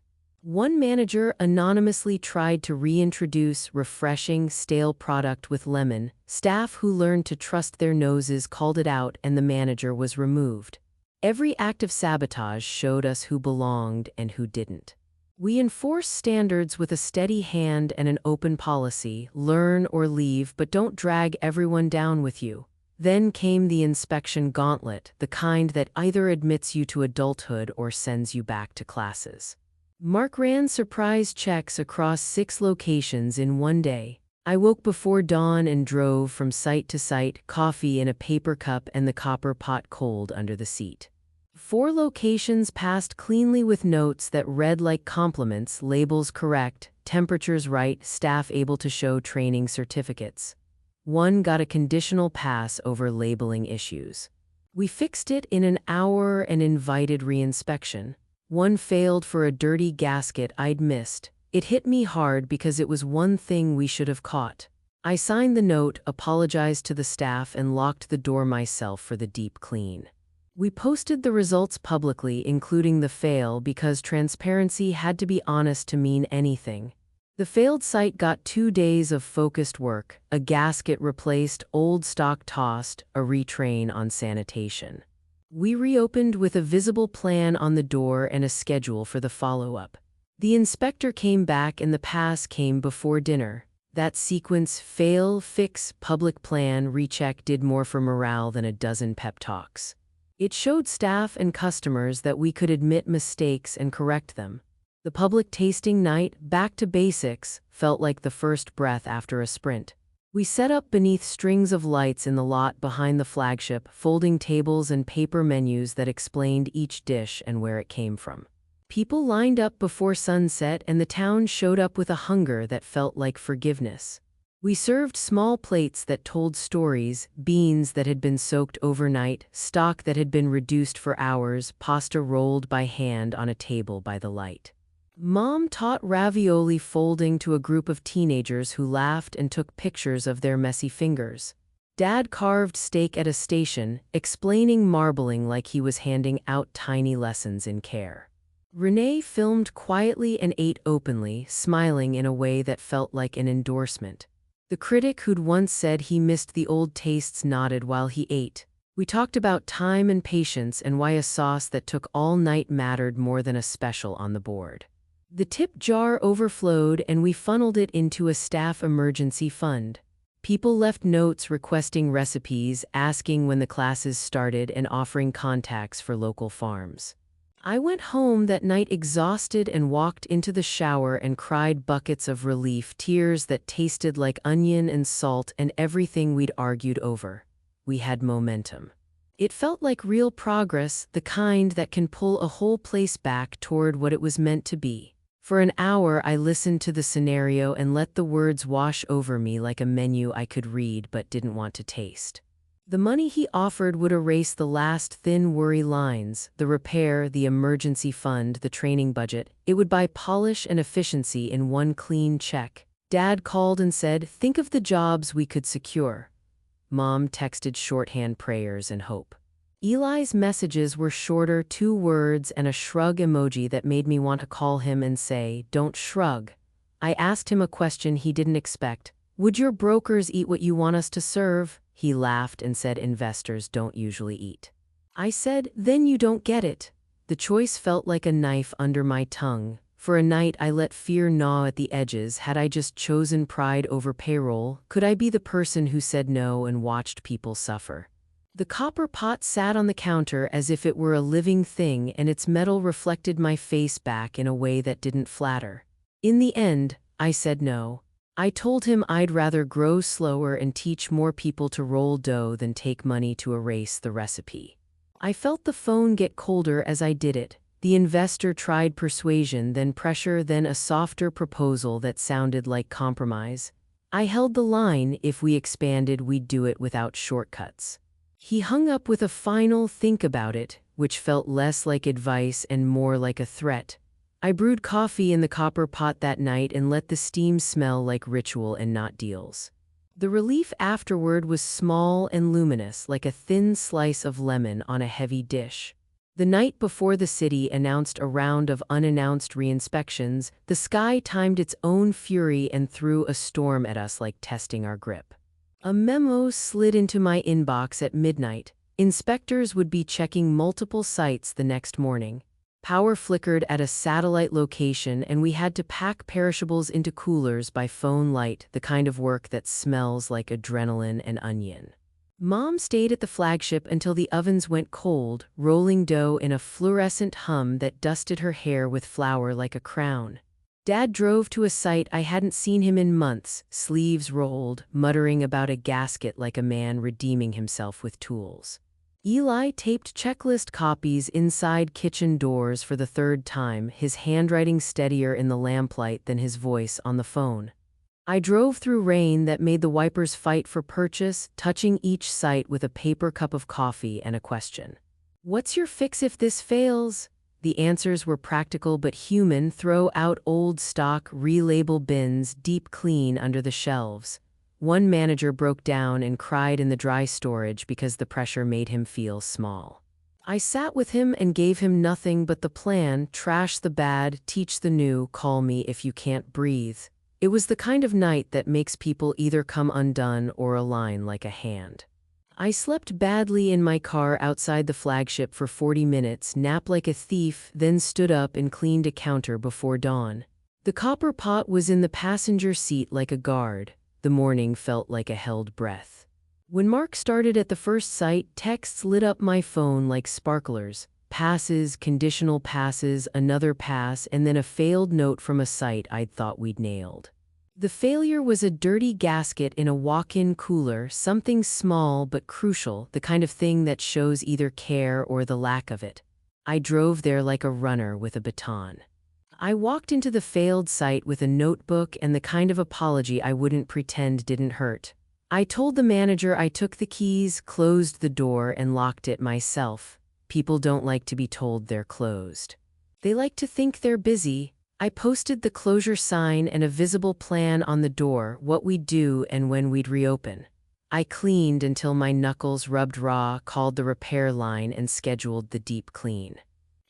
One manager anonymously tried to reintroduce refreshing, stale product with lemon. Staff who learned to trust their noses called it out and the manager was removed. Every act of sabotage showed us who belonged and who didn't. We enforce standards with a steady hand and an open policy: learn or leave, but don't drag everyone down with you. Then came the inspection gauntlet, the kind that either admits you to adulthood or sends you back to classes. Mark ran surprise checks across 6 locations in one day. I woke before dawn and drove from site to site, coffee in a paper cup and the copper pot cold under the seat. 4 locations passed cleanly with notes that read like compliments: labels correct, temperatures right, staff able to show training certificates. 1 got a conditional pass over labeling issues. We fixed it in an hour and invited reinspection. 1 failed for a dirty gasket I'd missed. It hit me hard because it was one thing we should have caught. I signed the note, apologized to the staff, and locked the door myself for the deep clean. We posted the results publicly, including the fail, because transparency had to be honest to mean anything. The failed site got 2 days of focused work, a gasket replaced, old stock tossed, a retrain on sanitation. We reopened with a visible plan on the door and a schedule for the follow-up. The inspector came back and the pass came before dinner. That sequence, fail, fix, public plan, recheck, did more for morale than a dozen pep talks. It showed staff and customers that we could admit mistakes and correct them. The public tasting night, back to basics, felt like the first breath after a sprint. We set up beneath strings of lights in the lot behind the flagship, folding tables and paper menus that explained each dish and where it came from. People lined up before sunset, and the town showed up with a hunger that felt like forgiveness. We served small plates that told stories, beans that had been soaked overnight, stock that had been reduced for hours, pasta rolled by hand on a table by the light. Mom taught ravioli folding to a group of teenagers who laughed and took pictures of their messy fingers. Dad carved steak at a station, explaining marbling like he was handing out tiny lessons in care. Renee filmed quietly and ate openly, smiling in a way that felt like an endorsement. The critic who'd once said he missed the old tastes nodded while he ate. We talked about time and patience and why a sauce that took all night mattered more than a special on the board. The tip jar overflowed and we funneled it into a staff emergency fund. People left notes requesting recipes, asking when the classes started, and offering contacts for local farms. I went home that night exhausted and walked into the shower and cried buckets of relief, tears that tasted like onion and salt and everything we'd argued over. We had momentum. It felt like real progress, the kind that can pull a whole place back toward what it was meant to be. For an hour I listened to the scenario and let the words wash over me like a menu I could read but didn't want to taste. The money he offered would erase the last thin worry lines, the repair, the emergency fund, the training budget. It would buy polish and efficiency in one clean check. Dad called and said, "Think of the jobs we could secure." Mom texted shorthand prayers and hope. Eli's messages were shorter, 2 words and a shrug emoji that made me want to call him and say, "Don't shrug." I asked him a question he didn't expect. "Would your brokers eat what you want us to serve?" He laughed and said, "Investors don't usually eat." I said, "Then you don't get it." The choice felt like a knife under my tongue. For a night I let fear gnaw at the edges. Had I just chosen pride over payroll? Could I be the person who said no and watched people suffer? The copper pot sat on the counter as if it were a living thing, and its metal reflected my face back in a way that didn't flatter. In the end, I said no. I told him I'd rather grow slower and teach more people to roll dough than take money to erase the recipe. I felt the phone get colder as I did it. The investor tried persuasion, then pressure, then a softer proposal that sounded like compromise. I held the line. If we expanded, we'd do it without shortcuts. He hung up with a final "think about it," which felt less like advice and more like a threat. I brewed coffee in the copper pot that night and let the steam smell like ritual and not deals. The relief afterward was small and luminous, like a thin slice of lemon on a heavy dish. The night before the city announced a round of unannounced re-inspections, the sky timed its own fury and threw a storm at us like testing our grip. A memo slid into my inbox at midnight. Inspectors would be checking multiple sites the next morning. Power flickered at a satellite location and we had to pack perishables into coolers by phone light, the kind of work that smells like adrenaline and onion. Mom stayed at the flagship until the ovens went cold, rolling dough in a fluorescent hum that dusted her hair with flour like a crown. Dad drove to a site I hadn't seen him in months, sleeves rolled, muttering about a gasket like a man redeeming himself with tools. Eli taped checklist copies inside kitchen doors for the 3rd time, his handwriting steadier in the lamplight than his voice on the phone. I drove through rain that made the wipers fight for purchase, touching each site with a paper cup of coffee and a question. "What's your fix if this fails?" The answers were practical but human. Throw out old stock, relabel bins, deep clean under the shelves. One manager broke down and cried in the dry storage because the pressure made him feel small. I sat with him and gave him nothing but the plan: trash the bad, teach the new, call me if you can't breathe. It was the kind of night that makes people either come undone or align like a hand. I slept badly in my car outside the flagship for 40 minutes, napped like a thief, then stood up and cleaned a counter before dawn. The copper pot was in the passenger seat like a guard. The morning felt like a held breath. When Mark started at the first sight, texts lit up my phone like sparklers. Passes, conditional passes, another pass, and then a failed note from a site I'd thought we'd nailed. The failure was a dirty gasket in a walk-in cooler, something small but crucial, the kind of thing that shows either care or the lack of it. I drove there like a runner with a baton. I walked into the failed site with a notebook and the kind of apology I wouldn't pretend didn't hurt. I told the manager I took the keys, closed the door, and locked it myself. People don't like to be told they're closed. They like to think they're busy. I posted the closure sign and a visible plan on the door, what we'd do and when we'd reopen. I cleaned until my knuckles rubbed raw, called the repair line, and scheduled the deep clean.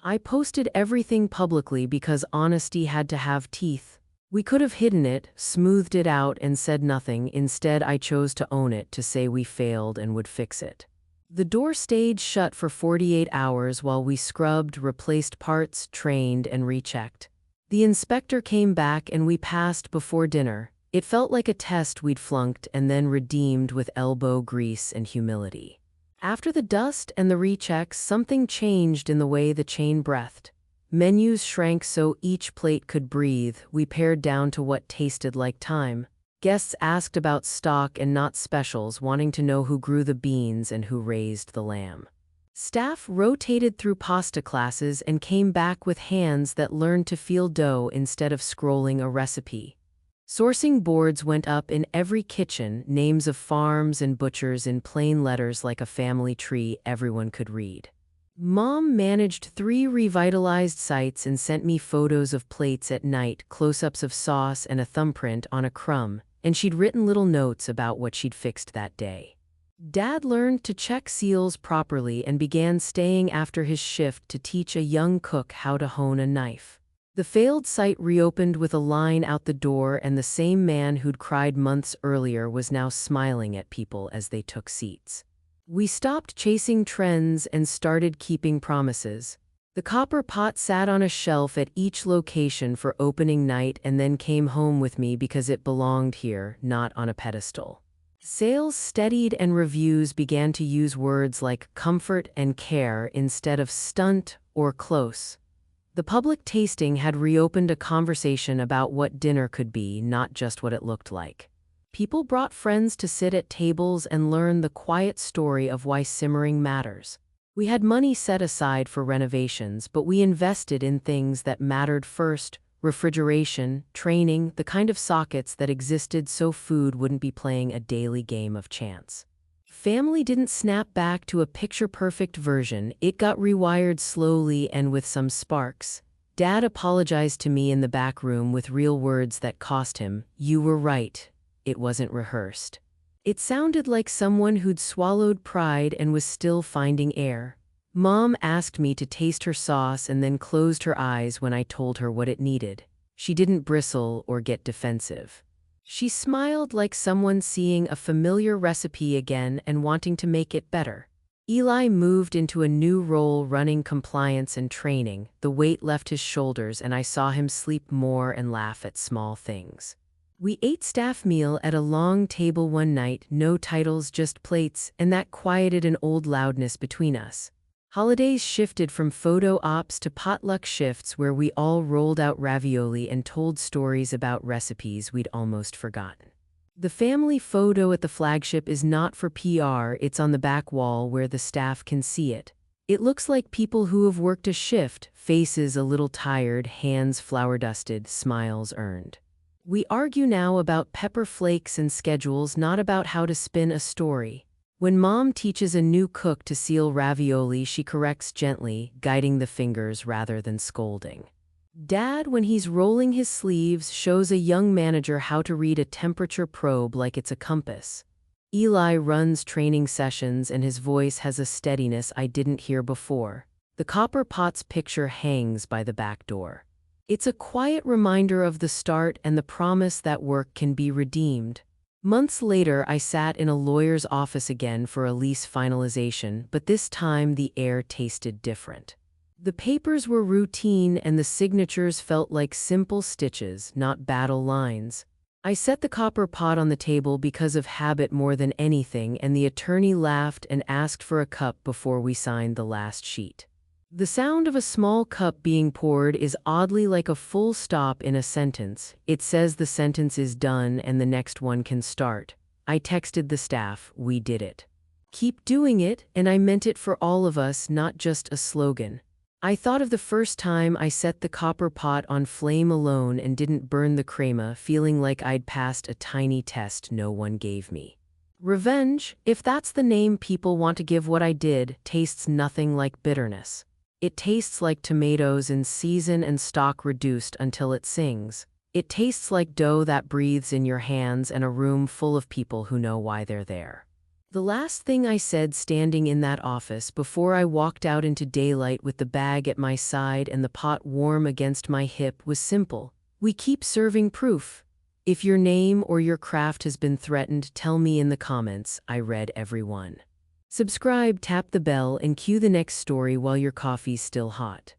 I posted everything publicly because honesty had to have teeth. We could have hidden it, smoothed it out, and said nothing. Instead, I chose to own it, to say we failed and would fix it. The door stayed shut for 48 hours while we scrubbed, replaced parts, trained, and rechecked. The inspector came back and we passed before dinner. It felt like a test we'd flunked and then redeemed with elbow grease and humility. After the dust and the rechecks, something changed in the way the chain breathed. Menus shrank so each plate could breathe. We pared down to what tasted like time. Guests asked about stock and not specials, wanting to know who grew the beans and who raised the lamb. Staff rotated through pasta classes and came back with hands that learned to feel dough instead of scrolling a recipe. Sourcing boards went up in every kitchen, names of farms and butchers in plain letters like a family tree everyone could read. Mom managed 3 revitalized sites and sent me photos of plates at night, close-ups of sauce and a thumbprint on a crumb, and she'd written little notes about what she'd fixed that day. Dad learned to check seals properly and began staying after his shift to teach a young cook how to hone a knife. The failed site reopened with a line out the door, and the same man who'd cried months earlier was now smiling at people as they took seats. We stopped chasing trends and started keeping promises. The copper pot sat on a shelf at each location for opening night and then came home with me because it belonged here, not on a pedestal. Sales steadied and reviews began to use words like comfort and care instead of stunt or close. The public tasting had reopened a conversation about what dinner could be, not just what it looked like. People brought friends to sit at tables and learn the quiet story of why simmering matters. We had money set aside for renovations, but we invested in things that mattered first: refrigeration, training, the kind of sockets that existed so food wouldn't be playing a daily game of chance. Family didn't snap back to a picture-perfect version. It got rewired slowly and with some sparks. Dad apologized to me in the back room with real words that cost him. "You were right. It wasn't rehearsed." It sounded like someone who'd swallowed pride and was still finding air. Mom asked me to taste her sauce and then closed her eyes when I told her what it needed. She didn't bristle or get defensive. She smiled like someone seeing a familiar recipe again and wanting to make it better. Eli moved into a new role running compliance and training. The weight left his shoulders and I saw him sleep more and laugh at small things. We ate staff meal at a long table one night, no titles, just plates, and that quieted an old loudness between us. Holidays shifted from photo ops to potluck shifts where we all rolled out ravioli and told stories about recipes we'd almost forgotten. The family photo at the flagship is not for PR, it's on the back wall where the staff can see it. It looks like people who have worked a shift, faces a little tired, hands flour-dusted, smiles earned. We argue now about pepper flakes and schedules, not about how to spin a story. When Mom teaches a new cook to seal ravioli, she corrects gently, guiding the fingers rather than scolding. Dad, when he's rolling his sleeves, shows a young manager how to read a temperature probe like it's a compass. Eli runs training sessions and his voice has a steadiness I didn't hear before. The copper pot's picture hangs by the back door. It's a quiet reminder of the start and the promise that work can be redeemed. Months later, I sat in a lawyer's office again for a lease finalization, but this time the air tasted different. The papers were routine and the signatures felt like simple stitches, not battle lines. I set the copper pot on the table because of habit more than anything, and the attorney laughed and asked for a cup before we signed the last sheet. The sound of a small cup being poured is oddly like a full stop in a sentence. It says the sentence is done and the next one can start. I texted the staff, "We did it. Keep doing it," and I meant it for all of us, not just a slogan. I thought of the first time I set the copper pot on flame alone and didn't burn the crema, feeling like I'd passed a tiny test no one gave me. Revenge, if that's the name people want to give what I did, tastes nothing like bitterness. It tastes like tomatoes in season and stock reduced until it sings. It tastes like dough that breathes in your hands and a room full of people who know why they're there. The last thing I said standing in that office before I walked out into daylight with the bag at my side and the pot warm against my hip was simple. We keep serving proof. If your name or your craft has been threatened, tell me in the comments. I read every one. Subscribe, tap the bell, and cue the next story while your coffee's still hot.